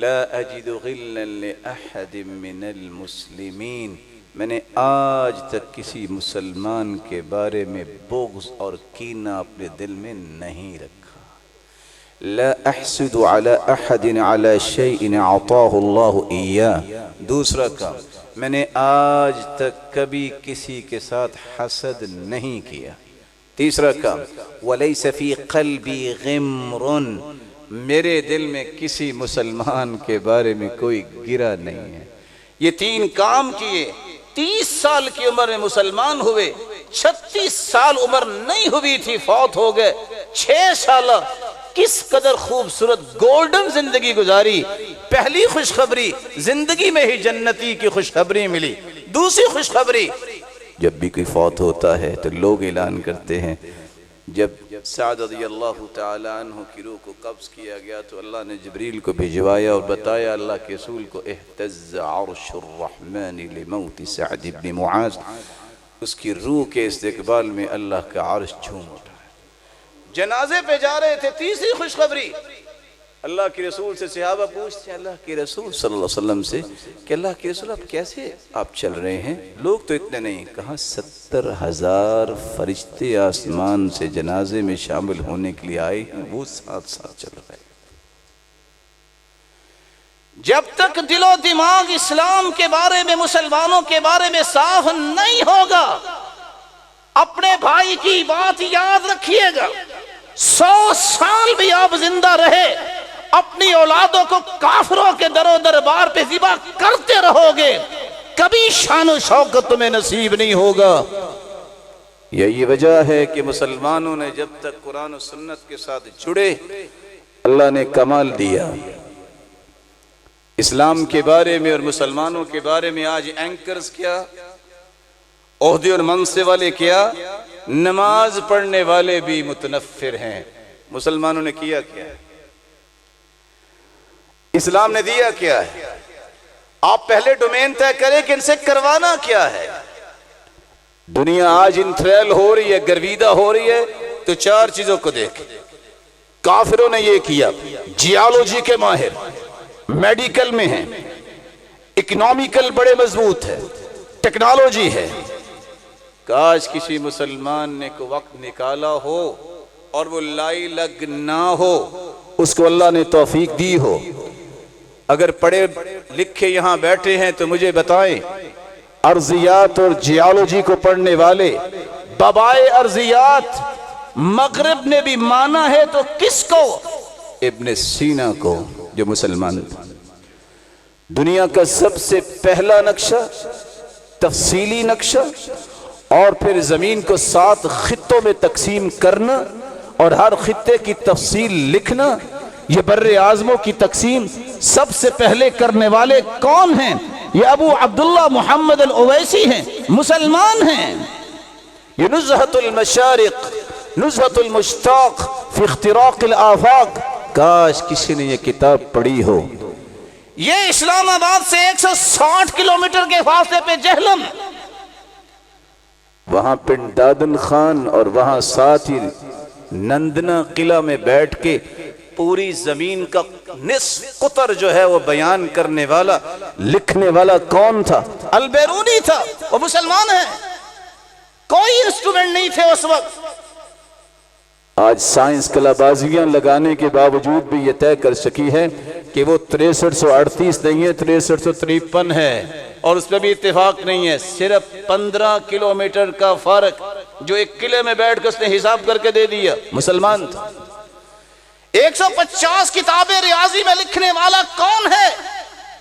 لا اجد غلا لأحد من المسلمین، میں نے آج تک کسی مسلمان کے بارے میں بغض اور کینہ اپنے دل میں نہیں رکھا۔ لا احسد على احد على شيء اعطاه اللہ ایاه، دوسرا کام، میں نے آج تک کبھی کسی کے ساتھ حسد نہیں کیا۔ تیسرا کام، وَلَيْسَ فِي قَلْبِي غِمْرٌ، میرے دل میں کسی مسلمان کے بارے میں کوئی گرہ نہیں ہے۔ یہ 3 کام کیے، 30 سال کی عمر میں مسلمان ہوئے، 36 سال عمر نہیں ہوئی تھی فوت ہو گئے، 6 سالہ کس قدر خوبصورت گولڈن زندگی گزاری۔ پہلی خوشخبری، زندگی میں ہی جنتی کی خوشخبری ملی۔ دوسری خوشخبری، جب بھی کوئی فوت ہوتا ہے تو لوگ اعلان کرتے ہیں، جب سعد رضی اللہ تعالی عنہ کی روح کو قبض کیا گیا تو اللہ نے جبریل کو بھجوایا اور بتایا اللہ کے رسول کو، اہتز عرش الرحمن لموت سعد بن معاذ، اس کی روح کے استقبال میں اللہ کا عرش جھوم اٹھا۔ جنازے پہ جا رہے تھے، تیسری خوشخبری، اللہ کے رسول سے صحابہ پوچھتے ہیں اللہ کے رسول صلی اللہ علیہ وسلم سے کہ اللہ کے رسول آپ کیسے آپ چل رہے ہیں؟ لوگ تو اتنے نہیں. کہاں 70,000 فرشتے آسمان سے جنازے میں شامل ہونے کے لیے آئے ہیں، وہ ساتھ ساتھ چل رہے ہیں. جب تک دل و دماغ اسلام کے بارے میں، مسلمانوں کے بارے میں صاف نہیں ہوگا، اپنے بھائی کی بات یاد رکھیے گا، 100 سال بھی آپ زندہ رہے اپنی اولادوں کو کافروں کے در و دربار پہ ذبح کرتے رہو گے، کبھی شان و شوکت تمہیں نصیب نہیں ہوگا. یہی وجہ ہے کہ مسلمانوں نے جب تک قرآن و سنت کے ساتھ جڑے، اللہ نے کمال دیا. اسلام کے بارے میں اور مسلمانوں کے بارے میں آج اینکرز کیا، عہدے اور منصب والے کیا، نماز پڑھنے والے بھی متنفر ہیں. مسلمانوں نے کیا کیا ہے؟ اسلام نے دیا کیا ہے؟ آپ پہلے ڈومین طے کریں کہ ان سے کروانا کیا ہے. دنیا آج انتھریل ہو رہی ہے، گرویدہ ہو رہی ہے، تو 4 چیزوں کو دیکھ. کافروں نے یہ کیا، جیالوجی کے ماہر، میڈیکل میں ہیں، اکنامیکل بڑے مضبوط ہے، ٹیکنالوجی ہے. کاش کسی مسلمان نے کو وقت نکالا ہو اور وہ لائی لگ نہ ہو، اس کو اللہ نے توفیق دی ہو. اگر پڑھے لکھے یہاں بیٹھے ہیں تو مجھے بتائیں، ارضیات اور جیالوجی کو پڑھنے والے بابائے ارضیات مغرب نے بھی مانا ہے تو کس کو؟ ابن سینا کو، جو مسلمان تھا. دنیا کا سب سے پہلا نقشہ، تفصیلی نقشہ، اور پھر زمین کو 7 خطوں میں تقسیم کرنا اور ہر خطے کی تفصیل لکھنا، یہ بر اعظموں کی تقسیم سب سے پہلے کرنے والے کون ہیں؟ یہ ابو عبداللہ محمد الاویسی ہیں، مسلمان ہیں. یہ نزہۃ المشارق، نزہۃ المشتاق فی اختراق الآفاق، کاش کسی نے یہ کتاب پڑھی ہو. یہ اسلام آباد سے 160 کلومیٹر کے فاصلے پہ جہلم، وہاں پنڈ دادن خان اور وہاں ساتھ ہی نندنا قلعہ میں بیٹھ کے پوری زمین کا نصف قطر جو ہے وہ بیان کرنے والا، لکھنے والا کون تھا؟ البیرونی تھا. وہ مسلمان ہے، کوئی انسٹرومنٹ نہیں تھے اس وقت. آج سائنس کلا بازیاں لگانے کے باوجود بھی یہ طے کر سکی ہے کہ وہ 6338 نہیں ہے، 6353 ہے، اور اس پہ بھی اتفاق نہیں ہے. صرف 15 کلومیٹر کا فرق جو ایک قلعے میں بیٹھ کر اس نے حساب کر کے دے دیا. مسلمان تھا. 150 کتابیں ریاضی میں لکھنے والا کون ہے؟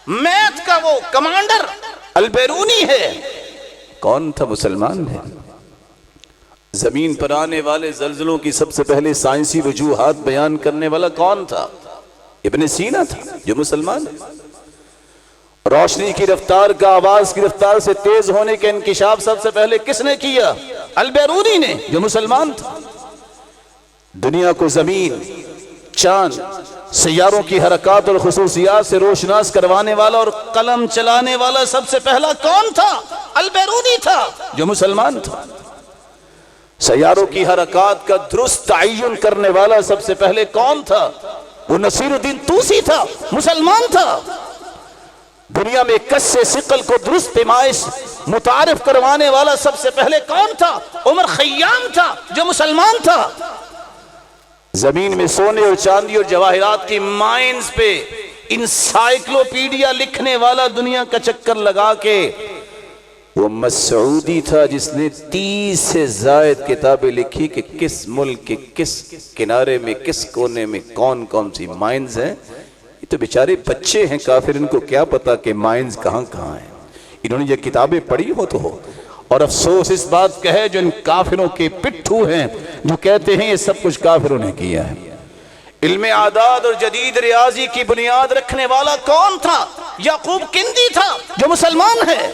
میتھ کا وہ کمانڈر البیرونی ہے. کون تھا؟ مسلمان ہے. زمین پر آنے والے زلزلوں کی سب سے پہلے سائنسی وجوہات بیان کرنے والا کون تھا؟ ابن سینا تھا، جو مسلمان ہے. روشنی کی رفتار کا آواز کی رفتار سے تیز ہونے کا انکشاف سب سے پہلے کس نے کیا؟ البیرونی نے، جو مسلمان تھا. دنیا کو زمین، چاند، سیاروں کی حرکات اور خصوصیات سے روشناس کروانے والا اور قلم چلانے والا سب سے پہلا کون تھا؟ البیرونی تھا، جو مسلمان تھا. سیاروں کی حرکات کا درست تعین کرنے والا سب سے پہلے کون تھا؟ وہ نصیر الدین طوسی تھا، مسلمان تھا. دنیا میں کس ثقل کو درست پیمائش متعارف کروانے والا سب سے پہلے کون تھا؟ عمر خیام تھا، جو مسلمان تھا. زمین میں سونے اور چاندی اور جواہرات کی مائنز پہ انسائیکلوپیڈیا لکھنے والا دنیا کا چکر لگا کے وہ مسعودی تھا، جس نے 30 سے زائد کتابیں لکھی کہ کس ملک کے کس کنارے میں کس کونے میں کون کون سی مائنز ہیں. یہ تو بیچارے بچے ہیں کافر، ان کو کیا پتا کہ مائنز کہاں کہاں ہیں. انہوں نے یہ کتابیں پڑھی ہو تو ہو. اور افسوس اس بات کا ہے جو ان کافروں کے پٹھو ہیں، جو کہتے ہیں یہ سب کچھ کافروں نے کیا ہے. علم اعداد اور جدید ریاضی کی بنیاد رکھنے والا کون تھا؟ یعقوب کندی تھا، جو مسلمان ہے.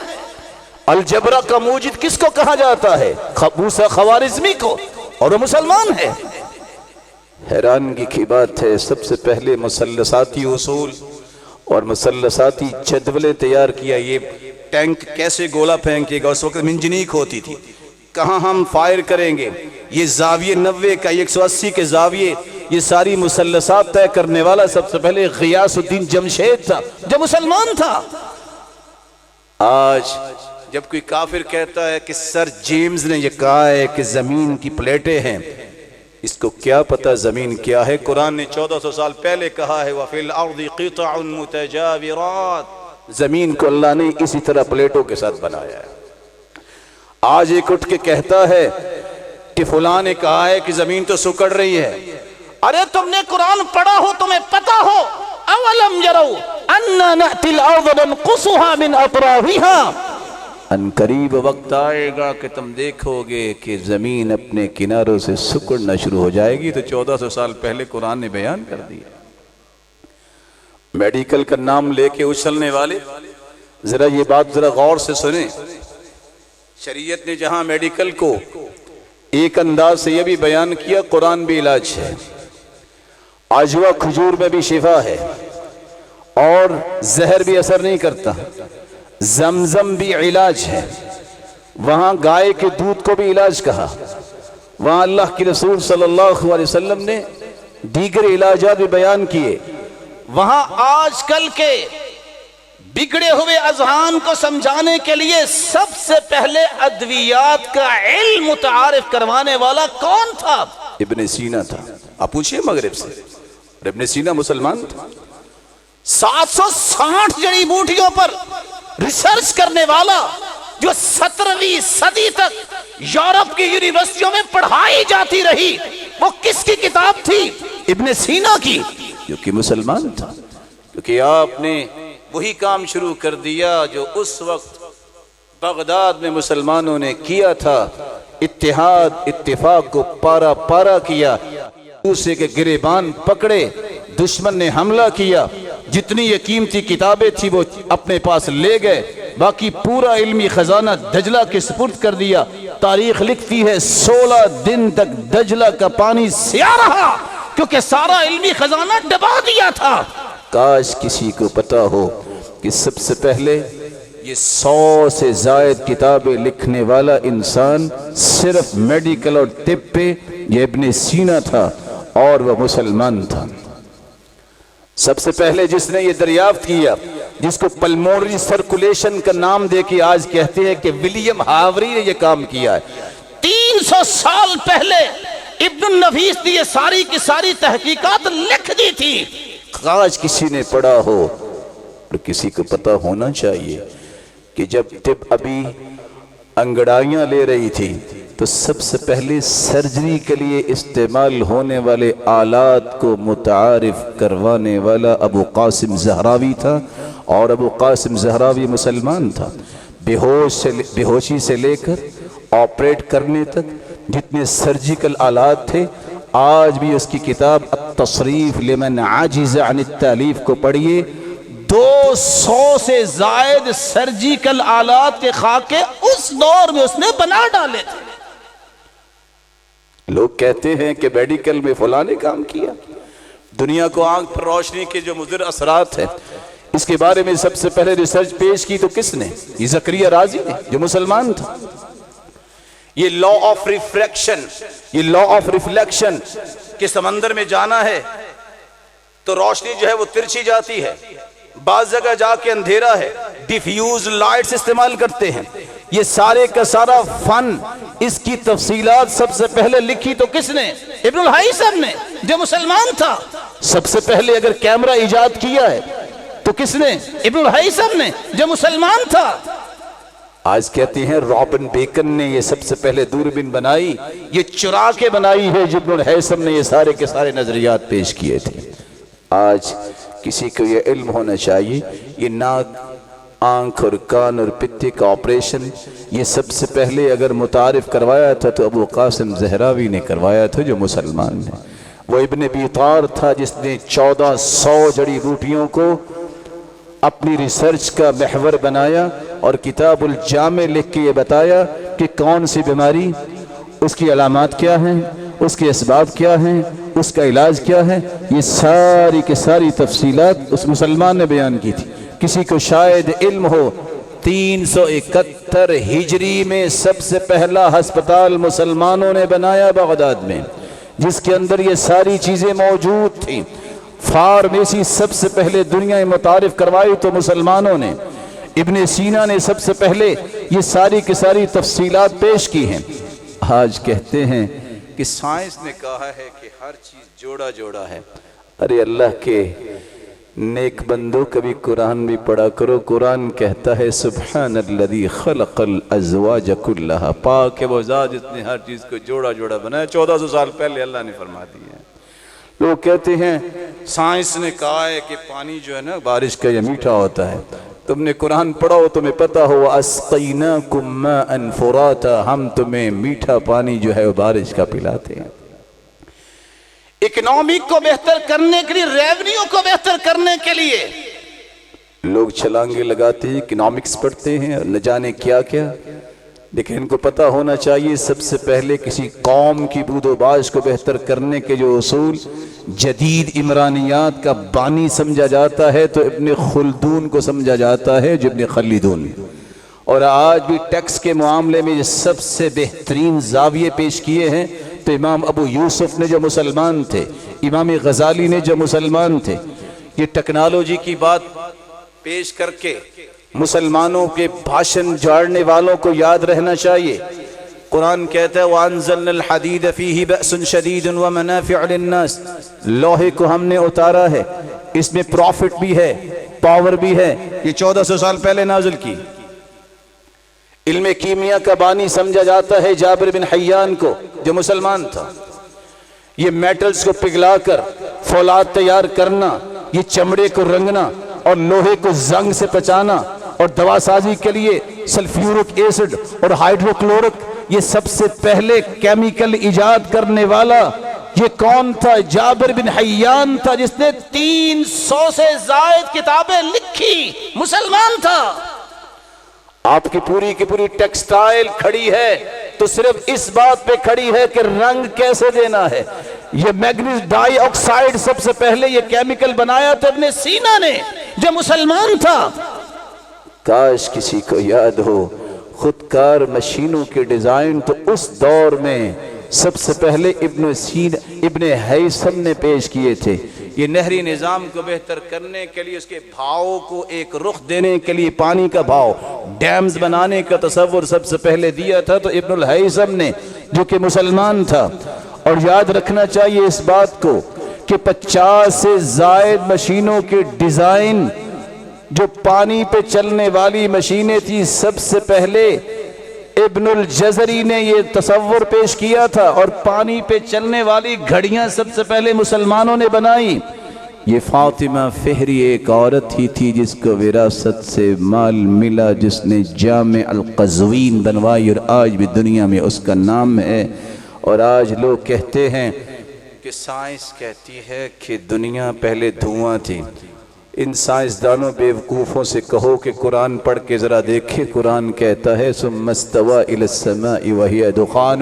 الجبرا کا موجد کس کو کہا جاتا ہے؟ موسیٰ خوارزمی کو، اور وہ مسلمان ہے. حیرانگی کی بات ہے، سب سے پہلے مثلثاتی اصول اور مثلثاتی جدولیں تیار کیا. یہ ٹینک کیسے گولا پھینکے گا، اس وقت منجنیق ہوتی تھی، کہاں ہم فائر کریں گے، یہ زاویے 90 کا، 180 کے زاویے یہ ساری مثلثات طے کرنے والا سب سے پہلے غیاث الدین جمشید تھا جو مسلمان تھا۔ آج جب کوئی کافر کہتا ہے کہ سر جیمز نے یہ کہا ہے کہ زمین کی پلیٹیں ہیں، اس کو کیا پتا زمین کیا ہے؟ قرآن نے 1400 سال پہلے کہا ہے وَفِي الْأَرْضِ قِطَعٌ مُتَجَاوِرَاتٌ، زمین کو اللہ نے اسی طرح پلیٹوں کے ساتھ بنایا ہے۔ آج ایک اٹھ کے کہتا ہے کہ فلاں نے کہا ہے کہ زمین تو سکڑ رہی ہے۔ ارے تم نے قرآن پڑھا ہو، تمہیں پتا ہو، اولم یرو انا نأتی الارض ننقصها من اطرافها، ان قریب وقت آئے گا کہ تم دیکھو گے کہ زمین اپنے کناروں سے سکڑنا شروع ہو جائے گی۔ تو 1400 سال پہلے قرآن نے بیان کر دیا۔ میڈیکل کا نام لے کے اچھلنے والے ذرا یہ بات ذرا غور سے سنیں، شریعت نے جہاں میڈیکل کو ایک انداز سے یہ بھی بیان کیا قرآن بھی علاج ہے، آجوا کھجور میں بھی شفا ہے اور زہر بھی اثر نہیں کرتا، زمزم بھی علاج ہے، وہاں گائے کے دودھ کو بھی علاج کہا، وہاں اللہ کی رسول صلی اللہ علیہ وسلم نے دیگر علاجات بھی بیان کیے، وہاں آج کل کے بگڑے ہوئے اذہان کو سمجھانے کے لیے سب سے پہلے ادویات کا علم متعارف کروانے والا کون تھا؟ ابن سینا تھا۔ آپ پوچھئے مغرب سے، اور ابن سینا مسلمان تھا۔ 760 جڑی بوٹیوں پر ریسرچ کرنے والا جو 17ویں صدی تک یورپ کی یونیورسٹیوں میں پڑھائی جاتی رہی، وہ کس کی کتاب تھی؟ ابن سینا کی، جو کہ مسلمان تھا۔ کیونکہ آپ نے وہی کام شروع کر دیا جو اس وقت بغداد میں مسلمانوں نے کیا تھا، اتحاد اتفاق کو پارا پارا کیا، دوسرے کے گریبان پکڑے، دشمن نے حملہ کیا، جتنی یہ قیمتی کتابیں تھی وہ اپنے پاس لے گئے، باقی پورا علمی خزانہ دجلہ کے سپرد کر دیا۔ تاریخ لکھتی ہے 16 دن تک دجلہ کا پانی سیاہ رہا کیونکہ سارا علمی خزانہ ڈبا دیا تھا۔ کاش کسی کو پتا ہو کہ سب سے پہلے یہ 100 سے زائد کتابیں لکھنے والا انسان صرف میڈیکل اور طب پہ یہ ابن سینا تھا اور وہ مسلمان تھا۔ سب سے پہلے جس نے یہ دریافت کیا، جس کو پلمونری سرکولیشن کا نام دے کے آج کہتے ہیں کہ ولیم ہاوری نے یہ کام کیا ہے، 300 سال پہلے ابن النفیس نے یہ ساری کی ساری تحقیقات لکھ دی تھی۔ کاش کسی نے پڑھا ہو، اور کسی کو پتا ہونا چاہیے کہ جب طب ابھی انگڑائیاں لے رہی تھی تو سب سے پہلے سرجری کے لیے استعمال ہونے والے آلات کو متعارف کروانے والا ابو قاسم زہراوی تھا، اور ابو قاسم زہراوی مسلمان تھا۔ بے ہوشی سے لے کر آپریٹ کرنے تک جتنے سرجیکل آلات تھے، آج بھی اس کی کتاب التصریف لمن عاجز عن التالیف کو پڑھیے، 200 سے زائد سرجیکل آلات کے خاکے اس دور میں اس نے بنا ڈالے تھے۔ لوگ کہتے ہیں کہ میڈیکل میں فلاں نے کام کیا، دنیا کو آنکھ پر روشنی کے جو مضر اثرات ہیں اس کے بارے میں سب سے پہلے ریسرچ پیش کی تو کس نے؟ یہ زکریا رازی نے جو مسلمان تھا۔ یہ لا آف ریفریکشن، یہ لا آف ریفلیکشن کہ سمندر میں جانا ہے تو روشنی جو ہے وہ ترچھی جاتی ہے، بعض جگہ جا کے اندھیرا ہے، ڈیفیوز لائٹس استعمال کرتے ہیں۔ یہ سارے کا سارا فن، اس کی تفصیلات سب سے پہلے لکھی تو کس نے؟ ابن الہیثم نے جو مسلمان تھا۔ سب سے پہلے اگر کیمرہ ایجاد کیا ہے تو کس نے؟ ابن الہیثم نے جو مسلمان تھا۔ آج کہتے ہیں رابن بیکن نے یہ سب سے پہلے دوربین بنائی، یہ چرا کے بنائی ہے، ابن الہیثم نے یہ سارے کے سارے نظریات پیش کیے تھے۔ آج کسی کو یہ علم ہونا چاہیے، یہ ناک، آنکھ اور کان اور پتے کا آپریشن یہ سب سے پہلے اگر متعارف کروایا تھا تو ابو قاسم زہراوی نے کروایا تھا جو مسلمان ہے۔ وہ ابن بیطار تھا جس نے 1400 جڑی بوٹیوں کو اپنی ریسرچ کا محور بنایا اور کتاب الجامع لکھ کے یہ بتایا کہ کون سی بیماری، اس کی علامات کیا ہیں، اس کے اسباب کیا ہیں، اس کا علاج کیا ہے، یہ ساری کی ساری تفصیلات اس مسلمان نے بیان کی تھی۔ کسی کو شاید علم ہو 371 ہجری میں سب سے پہلا ہسپتال مسلمانوں نے بنایا بغداد میں، جس کے اندر یہ ساری چیزیں موجود تھیں۔ فارمیسی سب سے پہلے دنیا میں متعارف کروائی تو مسلمانوں نے، ابن سینا نے سب سے پہلے یہ ساری کی ساری تفصیلات پیش کی ہیں۔ آج کہتے ہیں کہ سائنس نے کہا ہے کہ ہر چیز جوڑا جوڑا ہے۔ ارے اللہ کے نیک بندو، کبھی قرآن بھی پڑھا کرو۔ قرآن کہتا ہے سبحان الذی خلق الازواج کلھا، پاک ہے وہ ذات جس نے ہر چیز کو جوڑا جوڑا بنایا۔ 1400 سال پہلے اللہ نے فرما دیا ہے۔ لوگ کہتے ہیں سائنس نے کہا ہے کہ پانی جو ہے نا بارش کا یہ میٹھا ہوتا ہے۔ تم نے قرآن پڑھا ہو، تمہیں پتا ہو وَأَسْقَيْنَاكُمْ مَاءً فُرَاتًا، ہم تمہیں میٹھا پانی جو ہے وہ بارش کا پلاتے ہیں۔ اکنامک کو بہتر کرنے کے لیے، ریونیو کو بہتر کرنے کے لیے لوگ چھلانگے لگاتے ہیں، اکنامکس پڑھتے ہیں اور نہ جانے کیا کیا، لیکن ان کو پتا ہونا چاہیے سب سے پہلے کسی قوم کی بود و باش کو بہتر کرنے کے جو اصول جدید عمرانیات کا بانی سمجھا جاتا ہے تو ابن خلدون کو سمجھا جاتا ہے، جو ابن خلدون، اور آج بھی ٹیکس کے معاملے میں سب سے بہترین زاویے پیش کیے ہیں تو امام ابو یوسف نے جو مسلمان تھے، امام غزالی نے جو مسلمان تھے۔ یہ ٹیکنالوجی کی بات پیش کر کے مسلمانوں کے بھاشن جاڑنے والوں کو یاد رہنا چاہیے۔ قرآن کہتا ہے وَأَنزَلْنَا الْحَدِيدَ فِيهِ بَأْسٌ شَدِيدٌ وَمَنَافِعُ لِلنَّاسِ، لوہے کو ہم نے اتارا ہے، اس میں پروفٹ بھی ہے، پاور بھی ہے۔ یہ 1400 سال پہلے نازل کی۔ علم کیمیا کا بانی سمجھا جاتا ہے جابر بن حیان کو، جو مسلمان تھا۔ یہ میٹلز کو پگھلا کر فولاد تیار کرنا، یہ چمڑے کو رنگنا اور لوہے کو زنگ سے پچانا، اور دوا سازی کے لیے سلفیورک ایسڈ اور ہائیڈروکلورک، یہ سب سے پہلے کیمیکل ایجاد کرنے والا یہ کون تھا؟ جابر بن حیان تھا، جس نے 300 سے زائد کتابیں لکھی، مسلمان تھا۔ آپ کی پوری کی پوری ٹیکسٹائل کھڑی ہے تو صرف اس بات پہ کھڑی ہے کہ رنگ کیسے دینا ہے۔ یہ میگنیز ڈائی آکسائڈ سب سے پہلے یہ کیمیکل بنایا تھا ابن سینا نے، جو مسلمان تھا۔ کاش کسی کو یاد ہو خودکار مشینوں کے ڈیزائن تو اس دور میں سب سے پہلے ابن ہیثم نے پیش کیے تھے۔ یہ نہری نظام کو بہتر کرنے کے لیے، اس کے بھاؤ کو ایک رخ دینے کے لیے، پانی کا بھاؤ، ڈیمز بنانے کا تصور سب سے پہلے دیا تھا تو ابن الہیثم نے، جو کہ مسلمان تھا۔ اور یاد رکھنا چاہیے اس بات کو کہ 50 سے زائد مشینوں کے ڈیزائن، جو پانی پہ چلنے والی مشینیں تھی، سب سے پہلے ابن الجزری نے یہ تصور پیش کیا تھا، اور پانی پہ چلنے والی گھڑیاں سب سے پہلے مسلمانوں نے بنائی۔ یہ فاطمہ فہری ایک عورت ہی تھی جس کو وراثت سے مال ملا، جس نے جامع القزوین بنوائی، اور آج بھی دنیا میں اس کا نام ہے۔ اور آج لوگ کہتے ہیں کہ سائنس کہتی ہے کہ دنیا پہلے دھواں تھی۔ ان سائنسدانوں بیوقوفوں سے کہو کہ قرآن پڑھ کے ذرا دیکھے۔ قرآن کہتا ہے ثم استوى الى السماء وهي دخان،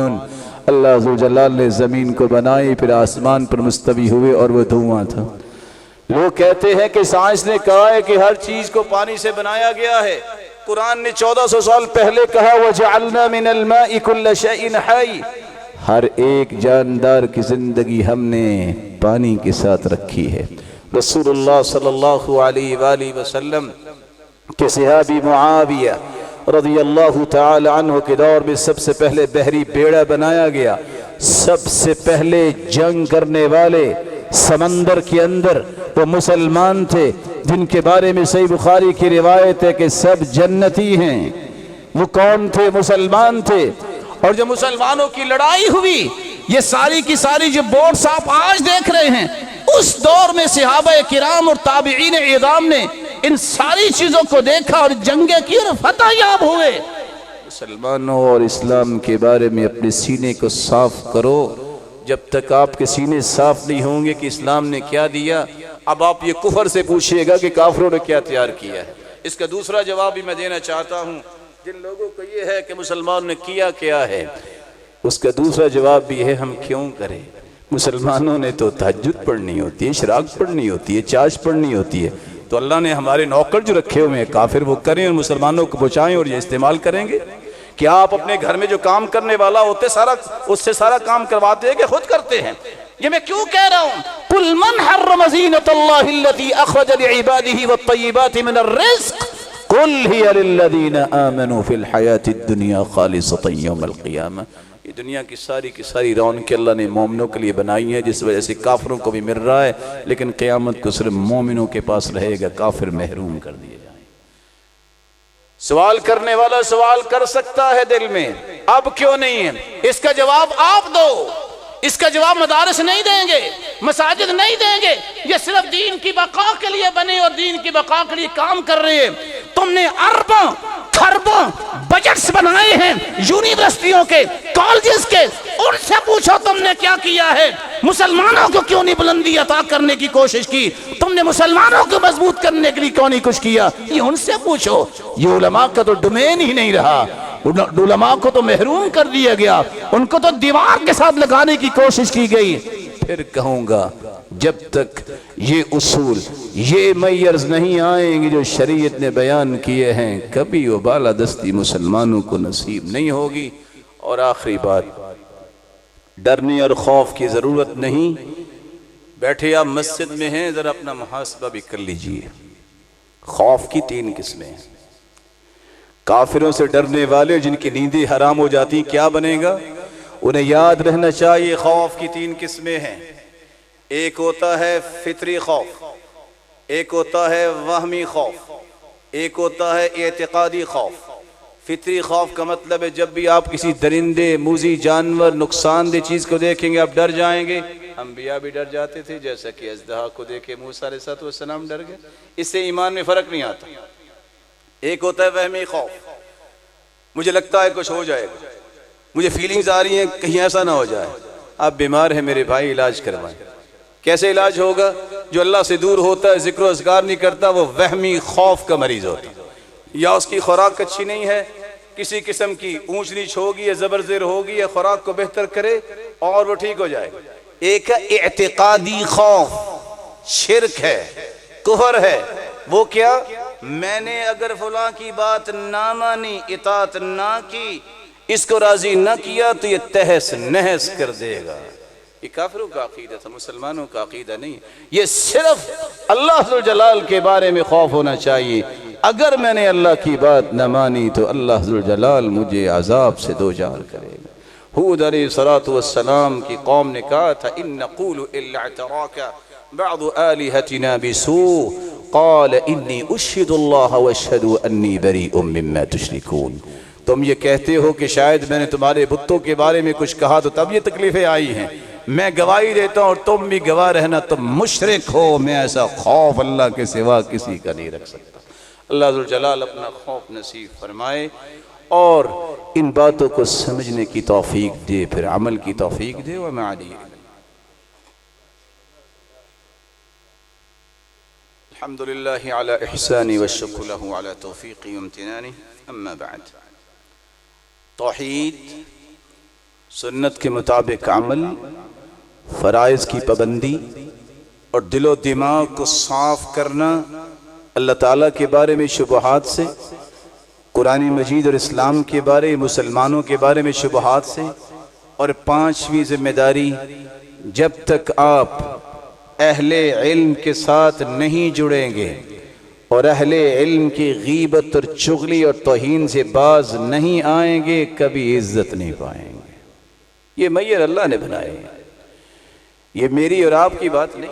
اللہ ذوالجلال نے زمین کو بنائی، پھر آسمان پر مستوی ہوئے اور وہ دھواں تھا۔ لوگ کہتے ہیں کہ سائنس نے کہا ہے کہ ہر چیز کو پانی سے بنایا گیا ہے۔ قرآن نے 1400 سال پہلے کہا وَجَعَلْنَا مِنَ الْمَاءِ كُلَّ شَيْءٍ حَيٍّ، ہر ایک جاندار کی زندگی ہم نے پانی کے ساتھ رکھی ہے۔ رسول اللہ صلی اللہ علیہ وآلہ وسلم کے صحابی معاویہ رضی اللہ تعالی عنہ کے دور میں سب سے پہلے بحری بیڑا بنایا گیا۔ سب سے پہلے جنگ کرنے والے سمندر کے اندر وہ مسلمان تھے، جن کے بارے میں صحیح بخاری کی روایت ہے کہ سب جنتی ہیں۔ وہ کون تھے؟ مسلمان تھے۔ اور جو مسلمانوں کی لڑائی ہوئی، یہ ساری کی ساری جو بورڈز آپ آج دیکھ رہے ہیں، اس دور میں صحابہ کرام اور تابعین اعظام نے ان ساری چیزوں کو دیکھا اور جنگیں کی اور فتح یاب ہوئے۔ مسلمانوں اور اسلام کے بارے میں اپنے سینے کو صاف کرو۔ جب تک آپ کے سینے صاف نہیں ہوں گے کہ اسلام نے کیا دیا، اب آپ یہ کفر سے پوچھئے گا کہ کافروں نے کیا تیار کیا ہے۔ اس کا دوسرا جواب بھی میں دینا چاہتا ہوں۔ جن لوگوں کو یہ ہے کہ مسلمان نے کیا ہے، اس کا دوسرا جواب بھی ہے ہم کیوں کریں۔ مسلمانوں نے تو تہجد پڑھنی ہوتی ہے، اشراق پڑھنی ہوتی ہے، چاش پڑھنی ہوتی ہے، تو اللہ نے ہمارے نوکر جو رکھے ہوئے ہیں کافر وہ کریں اور مسلمانوں کو بچائیں اور یہ استعمال کریں گے۔ کیا آپ اپنے گھر میں جو کام کرنے والا ہوتے اس سے سارا کام کرواتے ہیں کہ خود کرتے ہیں؟ یہ میں کیوں کہہ رہا ہوں؟ قُلْ مَنْ حَرَّمَ زِينَةَ اللَّهِ الَّتِي أَخْرَجَ لِعِبَادِهِ وَالطَّيِّبَاتِ مِنَ الرِّزْقِ قُلْ هِيَ لِلَّذِينَ آمَنُوا فِي الْحَيَاةِ الدُّنْيَا خَالِصَةً يَوْمَ الْقِيَامَةِ۔ یہ دنیا کی ساری رونق اللہ نے مومنوں کے لیے بنائی ہے، جس وجہ سے کافروں کو بھی مل رہا ہے، لیکن قیامت کو صرف مومنوں کے پاس رہے گا، کافر محروم کر دیے جائیں۔ سوال کرنے والا سوال کر سکتا ہے دل میں، اب کیوں نہیں ہے؟ اس کا جواب آپ دو۔ اس کا جواب مدارس نہیں دیں گے، مساجد نہیں دیں گے، یہ صرف دین کی بقا کے لیے بنے اور دین کی بقا کے لیے کام کر رہے ہیں۔ تم نے اربوں خربوں بجٹس بنائے ہیں یونیورسٹیوں کے، کالجز کے، ان سے پوچھو تم نے کیا کیا ہے؟ مسلمانوں کو کیوں نہیں بلندی عطا کرنے کی کوشش کی؟ تم نے مسلمانوں کو مضبوط کرنے کے لیے کیوں نہیں کچھ کیا؟ یہ ان سے پوچھو۔ یہ علماء کا تو ڈومین ہی نہیں رہا، علماء کو تو محروم کر دیا گیا، ان کو تو دیوار کے ساتھ لگانے کی کوشش کی گئی۔ پھر کہوں گا جب تک یہ اصول، یہ معیارز نہیں آئیں گے جو شریعت نے بیان کیے ہیں، کبھی وہ بالادستی مسلمانوں کو نصیب نہیں ہوگی۔ اور آخری بات، ڈرنے اور خوف کی ضرورت نہیں۔ بیٹھے آپ مسجد میں ہیں، ذرا اپنا محاسبہ بھی کر لیجئے۔ خوف کی 3 قسمیں ہیں۔ کافروں سے ڈرنے والے جن کی نیندیں حرام ہو جاتی کیا بنے گا؟ انہیں یاد رہنا چاہیے خوف کی 3 قسمیں ہیں۔ ایک ہوتا ہے فطری خوف، ایک ہوتا ہے وہمی خوف، ایک ہوتا ہے اعتقادی خوف۔ فطری خوف کا مطلب ہے جب بھی آپ کسی درندے، موذی جانور، نقصان دہ چیز کو دیکھیں گے آپ ڈر جائیں گے۔ انبیاء بھی ڈر جاتے تھے، جیسا کہ اژدہا کو دیکھے موسیٰ علیہ السلام ڈر گئے۔ اس سے ایمان میں فرق نہیں آتا۔ ایک ہوتا ہے وہمی خوف، مجھے لگتا ہے کچھ ہو جائے گا، مجھے فیلنگز آ رہی ہیں کہیں ایسا نہ ہو جائے۔ آپ بیمار ہیں میرے بھائی، علاج کروائیں۔ کیسے علاج ہوگا؟ جو اللہ سے دور ہوتا ہے، ذکر و اذکار نہیں کرتا، وہ وہمی خوف کا مریض ہوتا ہے۔ یا اس کی خوراک اچھی نہیں ہے، کسی قسم کی اونچ نیچ ہوگی یا زبر زیر ہوگی، یا خوراک کو بہتر کرے اور وہ ٹھیک ہو جائے گا۔ ایک ہے اعتقادی خوف، شرک ہے، کفر ہے۔ وہ کیا؟ میں نے اگر فلاں کی بات نہ مانی، اطاعت نہ کی، اس کو راضی نہ کیا تو یہ تہس نہس کر دے گا۔ یہ کافروں کا عقیدہ تھا، مسلمانوں کا عقیدہ نہیں۔ یہ صرف اللہ ذوالجلال کے بارے میں خوف ہونا چاہیے۔ اگر میں نے اللہ کی بات نہ مانی تو اللہ ذوالجلال مجھے عذاب سے دوچار کرے گا۔ ہود علیہ السلام کی قوم نے کہا تھا ان نقول الا اعتراک بعض آلہتنا بسوء قال انی اشہد اللہ واشہد انی بریء مما تشرکون۔ تم یہ کہتے ہو کہ شاید میں نے تمہارے بتوں کے بارے میں کچھ کہا تو تب یہ تکلیفیں آئی ہیں، میں گواہی دیتا ہوں اور تم بھی گواہ رہنا، تم مشرک ہو، میں ایسا خوف اللہ کے سوا کسی کا نہیں رکھ سکتا۔ اللہ ذوالجلال اپنا خوف نصیب فرمائے اور ان باتوں کو سمجھنے کی توفیق دے، پھر عمل کی توفیق دے۔ وما علیہ الحمدللہ علی احسانی والشکر له علی توفیقی وامتنانی۔ اما بعد، توحید، سنت کے مطابق عمل، فرائض کی پابندی اور دل و دماغ کو صاف کرنا، اللہ تعالیٰ کے بارے میں شبہات سے، قرآن مجید اور اسلام کے بارے، مسلمانوں کے بارے میں شبہات سے، اور 5ویں ذمہ داری، جب تک آپ اہل علم کے ساتھ نہیں جڑیں گے اور اہل علم کی غیبت اور چغلی اور توہین سے باز نہیں آئیں گے، کبھی عزت نہیں پائیں گے۔ یہ معیار اللہ نے بنائے ہیں، یہ میری اور آپ کی بات نہیں۔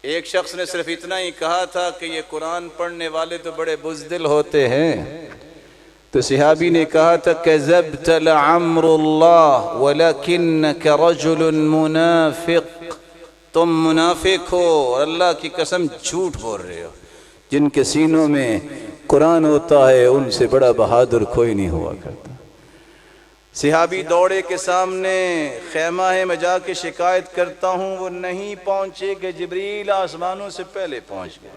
ایک شخص نے صرف اتنا ہی کہا تھا کہ یہ قرآن پڑھنے والے تو بڑے بزدل ہوتے ہیں، تو صحابی نے کہا تھا کذبت لعمر اللہ ولکنک رجل منافق، تم منافق ہو اور اللہ کی قسم جھوٹ بول رہے ہو۔ جن کے سینوں میں قرآن ہوتا ہے ان سے بڑا بہادر کوئی نہیں ہوا کرتا۔ صحابی دوڑے کے سامنے، خیمہ ہے میں جا کے شکایت کرتا ہوں، وہ نہیں پہنچے کہ جبریل آسمانوں سے پہلے پہنچ گئے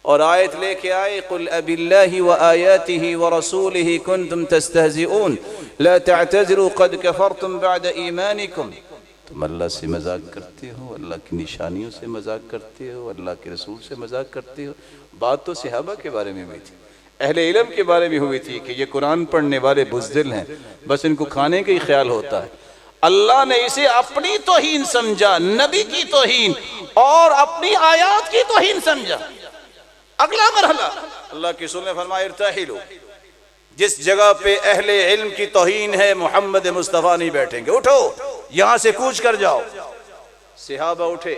اور آیت لے کے آئے قل اب اللہ وآیاتہ ورسولہ کنتم تستہزئون لا تعتذروا قد کفرتم بعد ایمانکم۔ تم اللہ سے مذاق کرتے ہو، اللہ کی نشانیوں سے مذاق کرتے ہو، اللہ کے رسول سے مذاق کرتے ہو۔ بات تو صحابہ کے بارے میں بھی تھی، اہل علم کے بارے میں ہوئی تھی کہ یہ قرآن پڑھنے والے بزدل ہیں، بس ان کو کھانے کا ہی خیال ہوتا ہے۔ اللہ نے اسے اپنی توہین سمجھا، نبی کی توہین اور اپنی آیات کی توہین سمجھا۔ اگلا مرحلہ اللہ کے رسول نے فرمایا ارتحلوا، جس جگہ پہ اہل علم کی توہین ہے محمد مصطفیٰ نہیں بیٹھیں گے، اٹھو یہاں سے کوچ کر جاؤ۔ صحابہ اٹھے،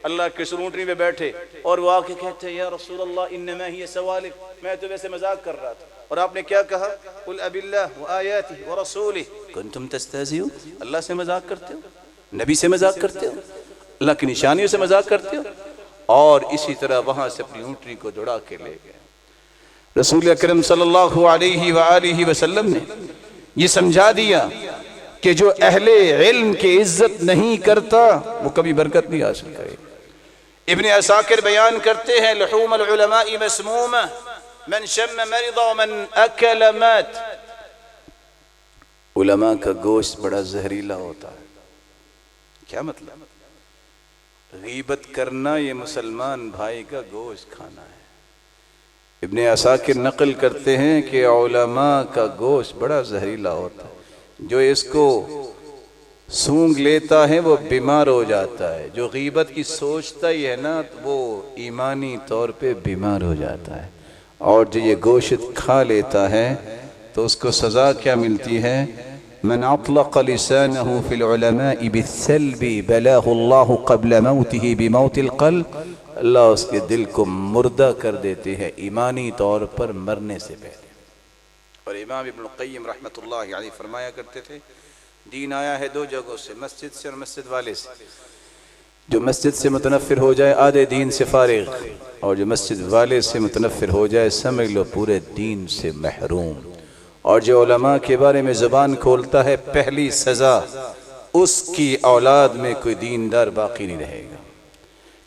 اللہ کے رسول اونٹنی پہ بیٹھے اور وہ آ کے کہتے ہیں یا رسول اللہ انما ہی سوالک، میں تو ویسے مذاق کر رہا تھا۔ اور آپ نے کیا کہا؟ قل اب اللہ وآیاتہ ورسولہ کنتم تستہزئون، اللہ سے مذاق کرتے ہو، نبی سے مذاق کرتے ہو، اللہ کی نشانیوں سے مذاق کرتے ہو۔ اور اسی طرح وہاں سے اپنی اونٹنی کو دوڑا کے لے گئے۔ رسول اکرم صلی اللہ علیہ وآلہ وسلم نے یہ سمجھا دیا کہ جو اہل علم کی عزت نہیں کرتا وہ کبھی برکت نہیں حاصل کرے۔ ابن عساکر بیان کرتے ہیں لحوم العلماء مسمومہ من شم مرض ومن اکل مات، علماء کا گوشت بڑا زہریلا ہوتا ہے۔ کیا مطلب؟ غیبت کرنا یہ مسلمان بھائی کا گوشت کھانا ہے۔ ابن عساکر نقل کرتے ہیں کہ علماء کا گوشت بڑا زہریلا ہوتا ہے، جو اس کو سونگ لیتا ہے وہ بیمار ہو جاتا ہے، جو غیبت کی سوچتا ہی ہے نا وہ ایمانی طور پہ بیمار ہو جاتا ہے، اور جو یہ گوشت کھا لیتا ہے تو اس کو سزا کیا ملتی ہے؟ من اطلق لسانه في العلماء بالسلب بلاه الله قبل موته بموت القلب، اللہ اس کے دل کو مردہ کر دیتے ہیں ایمانی طور پر مرنے سے پہلے۔ اور امام ابن القیم رحمۃ اللہ علیہ فرمایا کرتے تھے دین آیا ہے دو جگہوں سے، مسجد سے اور مسجد والے سے۔ جو مسجد سے متنفر ہو جائے آدھے دین سے فارغ، اور جو مسجد والے سے متنفر ہو جائے سمجھ لو پورے دین سے محروم۔ اور جو علماء کے بارے میں زبان کھولتا ہے پہلی سزا اس کی اولاد میں کوئی دیندار باقی نہیں رہے گا،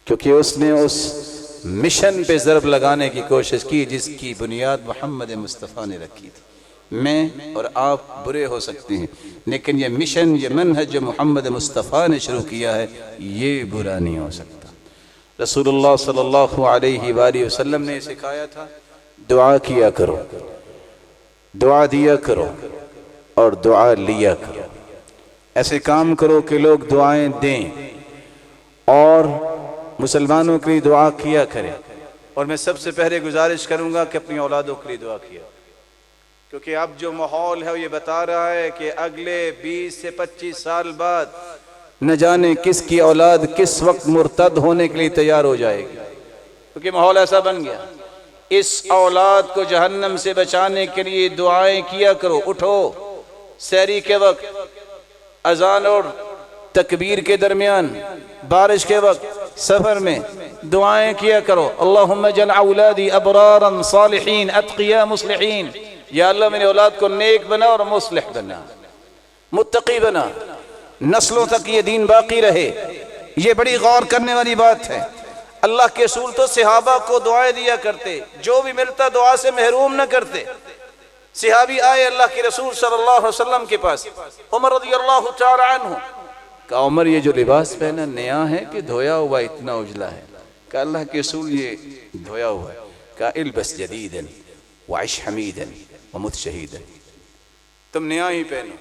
کیونکہ اس نے اس مشن پہ ضرب لگانے کی کوشش کی جس کی بنیاد محمد مصطفیٰ نے رکھی تھی۔ میں اور آپ برے ہو سکتے ہیں لیکن یہ مشن، یہ منہج جو محمد مصطفیٰ نے شروع کیا ہے یہ برا نہیں ہو سکتا۔ رسول اللہ صلی اللہ علیہ وآلہ وسلم نے سکھایا تھا دعا کیا کرو، دعا دیا کرو اور دعا لیا کرو۔ ایسے کام کرو کہ لوگ دعائیں دیں اور مسلمانوں کے لیے دعا کیا کریں۔ اور میں سب سے پہلے گزارش کروں گا کہ اپنی اولادوں کے لیے دعا کیا، کیونکہ اب جو ماحول ہے وہ یہ بتا رہا ہے کہ اگلے 20 سے 25 سال بعد نہ جانے کس کی اولاد کس وقت مرتد ہونے کے لیے تیار ہو جائے گی، کیونکہ ماحول ایسا بن گیا۔ اس اولاد کو جہنم سے بچانے کے لیے دعائیں کیا کرو۔ اٹھو سحری کے وقت، اذان اور تکبیر کے درمیان، بارش کے وقت، سفر میں دعائیں کیا کرو۔ اللہم اجعل اولادی ابرارا صالحین اتقیاء مصلحین، یا اللہ میرے اولاد کو نیک بنا اور مصلح بنا، متقی بنا، نسلوں تک یہ دین باقی رہے۔ یہ بڑی غور کرنے والی بات ہے۔ اللہ کے رسول تو صحابہ کو دعائیں دیا کرتے، جو بھی ملتا دعا سے محروم نہ کرتے۔ صحابی آئے اللہ کے رسول صلی اللہ علیہ وسلم کے پاس، عمر رضی اللہ تعالی عنہ، کہا عمر یہ جو لباس پہنا نیا ہے کہ دھویا ہوا اتنا اجلا ہے؟ کہا اللہ کے رسول یہ دھویا ہوا ہے۔ کہا البس جدیدا وعش حمیدا ومت شہیدا، تم نیا ہی پہنو،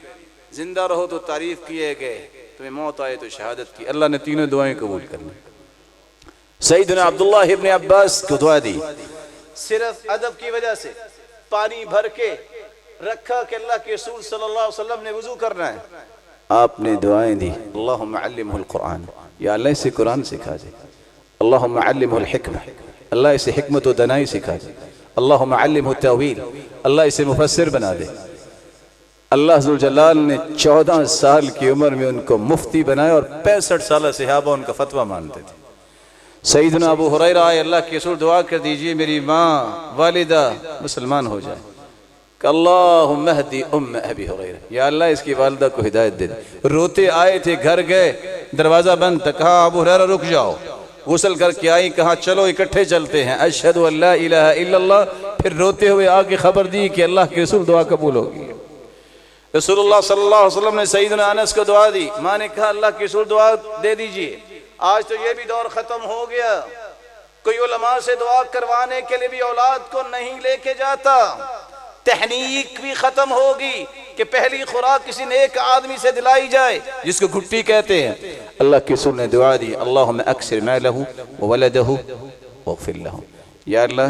زندہ رہو تو تعریف کیے گئے، تمہیں موت آئے تو شہادت کی۔ اللہ نے تینوں دعائیں قبول کر لی۔ سیدنا عبداللہ ابن عباس کو دعا دی، صرف ادب کی وجہ سے پانی بھر کے رکھا کہ اللہ کے رسول صلی اللہ علیہ وسلم نے وضو کرنا ہے، آپ نے دعائیں دی۔ اللہم علمہ القرآن، یا اللہ اسے قرآن سکھا دے۔ اللہم علمہ الحکمہ، اللہ اسے حکمت و دنائی سکھا دے۔ اللہم علمہ التاویل، اللہ اسے مفسر بنا دے۔ اللہ ذوالجلال نے 14 سال کی عمر میں ان کو مفتی بنایا اور 65 سالہ صحابہ ان کا فتویٰ مانتے تھے۔ سیدنا ابو ہریرہ آئے، اللہ کے رسول دعا کر دیجئے میری ماں والدہ مسلمان ہو جائے۔ کہ اللہم اہدی ام ابی ہریرہ، یا اللہ اس کی والدہ کو ہدایت دے دے۔ روتے آئے تھے، گھر گئے، دروازہ بند تھا، کہا ابو ہریرہ رک جاؤ۔ غسل کر کے آئی، کہا چلو اکٹھے چلتے ہیں، اشہد ان لا الہ الا اللہ۔ پھر روتے ہوئے آگے خبر دی کہ اللہ کے رسول دعا قبول ہوگی۔ رسول اللہ صلی اللہ علیہ وسلم نے سیدنا انس کو دعا دی، ماں نے کہا اللہ کے رسول دعا دے دیجئے۔ آج تو یہ بھی دور ختم ہو گیا، کوئی علماء سے دعا کروانے کے لیے بھی اولاد کو نہیں لے کے جاتا. تحنیک بھی ختم ہوگی کہ پہلی خوراک کسی نیک آدمی سے دلائی جائے جس کو گھٹی کہتے ہیں. اللہ کے رسول نے دعا دی اللہم اکثر مالہ وولدہ واغفر لہ. یا اللہ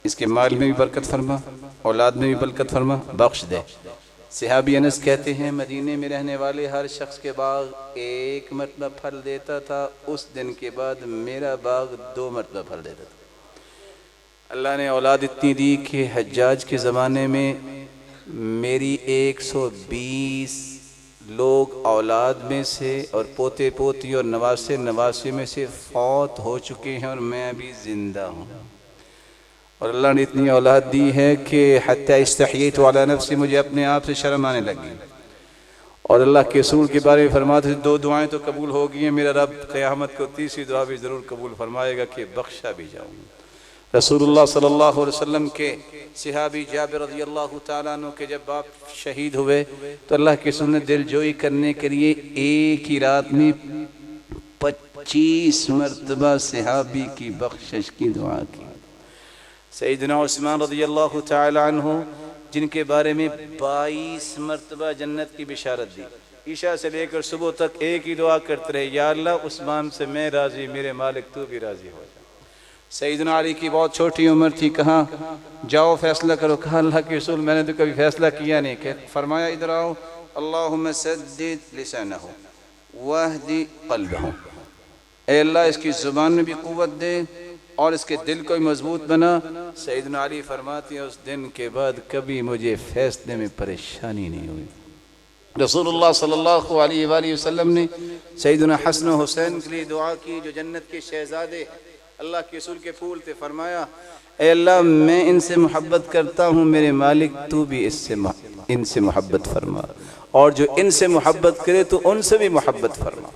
اس کے مال میں بھی برکت فرما، اولاد میں بھی برکت فرما، بخش دے. صحابی انس کہتے ہیں مدینے میں رہنے والے ہر شخص کے باغ ایک مرتبہ پھل دیتا تھا، اس دن کے بعد میرا باغ 2 مرتبہ پھل دیتا تھا. اللہ نے اولاد اتنی دی کہ حجاج کے زمانے میں میری 120 لوگ اولاد میں سے اور پوتے پوتی اور نواسے نواسے میں سے فوت ہو چکے ہیں اور میں ابھی زندہ ہوں. اور اللہ نے اتنی اولاد دی ہے کہ حتی استحییت علی نفسی، مجھے اپنے آپ سے شرم آنے لگی. اور اللہ کے رسول کے بارے میں فرماتے ہیں 2 دعائیں تو قبول ہو گئی ہیں، میرا رب قیامت کو 3ری دعا بھی ضرور قبول فرمائے گا کہ بخشا بھی جاؤں. رسول اللہ صلی اللہ علیہ وسلم کے صحابی جابر رضی اللہ تعالیٰ عنہ کے جب باپ شہید ہوئے تو اللہ کے رسول نے دل جوئی کرنے کے لیے ایک ہی رات میں 25 مرتبہ صحابی کی بخشش کی دعا کی. سیدنا عثمان رضی اللہ تعالیٰ عنہ جن کے بارے میں 22 مرتبہ جنت کی بشارت دی، عشاء سے لے کر صبح تک ایک ہی دعا کرتے رہے یا اللہ عثمان سے میں راضی، میرے مالک تو بھی راضی ہو جا. سیدنا علی کی بہت چھوٹی عمر تھی، کہاں جاؤ فیصلہ کرو، کہا اللہ کے رسول میں نے تو کبھی فیصلہ کیا نہیں. کہ فرمایا ادھر آؤ اللہم سدد لسانہ واہدی قلبہ، اے اللہ اس کی زبان میں بھی قوت دے اور اس کے دل کو بھی مضبوط بنا. سیدنا علی فرماتی ہیں اس دن کے بعد کبھی مجھے فیصلے میں پریشانی نہیں ہوئی. رسول اللہ صلی اللہ علیہ وآلہ وسلم نے سیدنا حسن و حسین کے لیے دعا کی جو جنت کے شہزادے اللہ کے رسول کے پھول تھے. فرمایا اے اللہ میں ان سے محبت کرتا ہوں، میرے مالک تو بھی ان سے محبت فرما، اور جو ان سے محبت کرے تو ان سے بھی محبت فرما.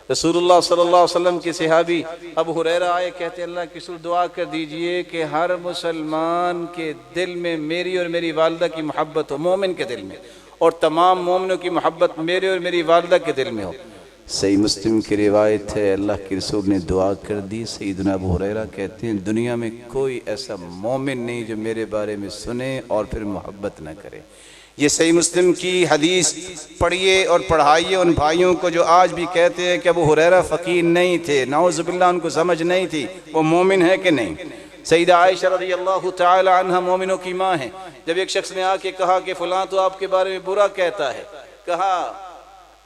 رسول اللہ صلی اللہ علیہ وسلم کے صحابی ابو ہریرہ آئے، کہتے اللہ کے رسول دعا کر دیجئے کہ ہر مسلمان کے دل میں میری اور میری والدہ کی محبت ہو، مومن کے دل میں، اور تمام مومنوں کی محبت میرے اور میری والدہ کے دل میں ہو. صحیح مسلم کی روایت ہے اللہ کے رسول نے دعا کر دی. سیدنا ابو ہریرہ کہتے ہیں دنیا میں کوئی ایسا مومن نہیں جو میرے بارے میں سنے اور پھر محبت نہ کرے. یہ صحیح مسلم کی حدیث پڑھیے اور پڑھائیے ان بھائیوں کو جو آج بھی کہتے ہیں کہ ابو ہریرہ فقیر نہیں تھے، نعوذ باللہ ان کو سمجھ نہیں تھی، وہ مومن ہے کہ نہیں. سیدہ عائشہ رضی اللہ تعالی عنہ مومنوں کی ماں ہیں. جب ایک شخص نے آ کے کہا کہ فلاں تو آپ کے بارے میں برا کہتا ہے، کہا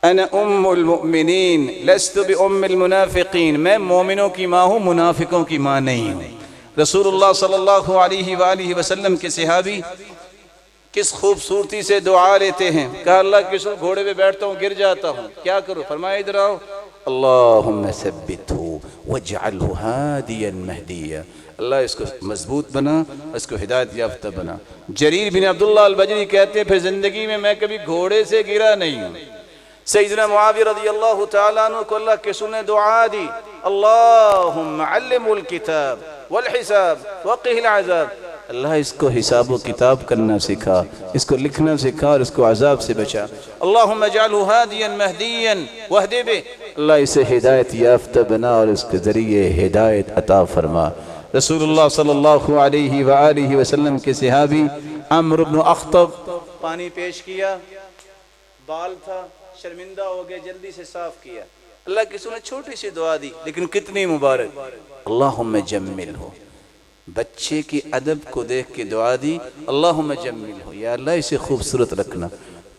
انا ام المؤمنین لست بام المنافقین، میں مومنوں کی ماں ہوں، منافقوں کی ماں نہیں ہوں. رسول اللہ صلی اللہ علیہ وآلہ وسلم کے صحابی کس خوبصورتی سے دعا لیتے ہیں. کہا اللہ کے رسول گھوڑے پہ بیٹھتا ہوں گر جاتا ہوں، کیا کروں؟ فرمایا ادھر آؤ اللہم ثبتہ واجعلہ ہادیا مہدیا، اللہ اس کو مضبوط بنا، اس کو ہدایت یافتہ بنا. جریر بن عبداللہ البجلی کہتے ہیں پھر زندگی میں میں کبھی گھوڑے سے گرا نہیں ہوں. سیدنا معاویہ رضی اللہ تعالیٰ عنہ کو اللہ کے سنے دعا دی اللہم علم الکتاب والحساب وقہ العذاب، اللہ اس کو حساب و کتاب کرنا سکھا، اس کو لکھنا سکھا اور اس کو عذاب سے بچا. اللہم اجعلہ ہادیا مہدیا واہد بہ، اللہ اسے ہدایت یافتہ بنا اور اس کے ذریعے ہدایت عطا فرما. رسول اللہ صلی اللہ علیہ وآلہ وسلم کے صحابی عمرو بن اخطب پانی پیش کیا، بال تھا، شرمندہ ہو گئے، جلدی سے صاف کیا. اللہ کی سنے چھوٹی سی دعا دی لیکن کتنی مبارک. اللہم جمل ہو، بچے کی ادب کو دیکھ کے دعا دی اللہم جمل ہو، یا اللہ اسے خوبصورت رکھنا.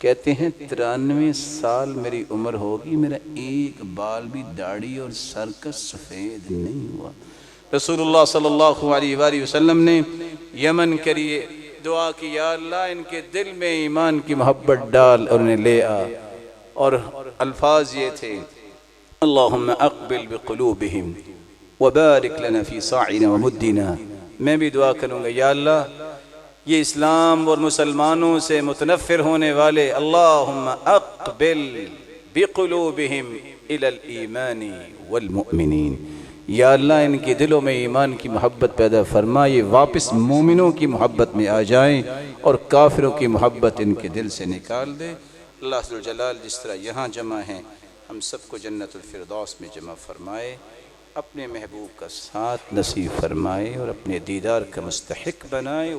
کہتے ہیں 93 سال میری عمر ہوگی، میرا ایک بال بھی داڑھی اور سر کا سفید نہیں ہوا. رسول اللہ صلی اللہ علیہ وآلہ وسلم نے یمن کے لیے دعا کی یا اللہ ان کے دل میں ایمان کی محبت ڈال اور انہیں لے آ. اور الفاظ یہ تھے اللہم اقبل بقلوبہم وبارک لنا فی صاعنا ومدنا. میں بھی دعا کروں گا یا اللہ یہ اسلام اور مسلمانوں سے متنفر ہونے والے اللہم اقبل بقلوبہم الی الایمان والمؤمنین، یا اللہ ان کے دلوں میں ایمان کی محبت پیدا فرما، یہ واپس مومنوں کی محبت میں آ جائیں اور کافروں کی محبت ان کے دل سے نکال دے. اللہ ذوالجلال جس طرح یہاں جمع ہیں ہم سب کو جنت الفردوس میں جمع فرمائے. اپنے محبوب کا ساتھ نصیب فرمائے اور اپنے دیدار کا مستحق بنائے۔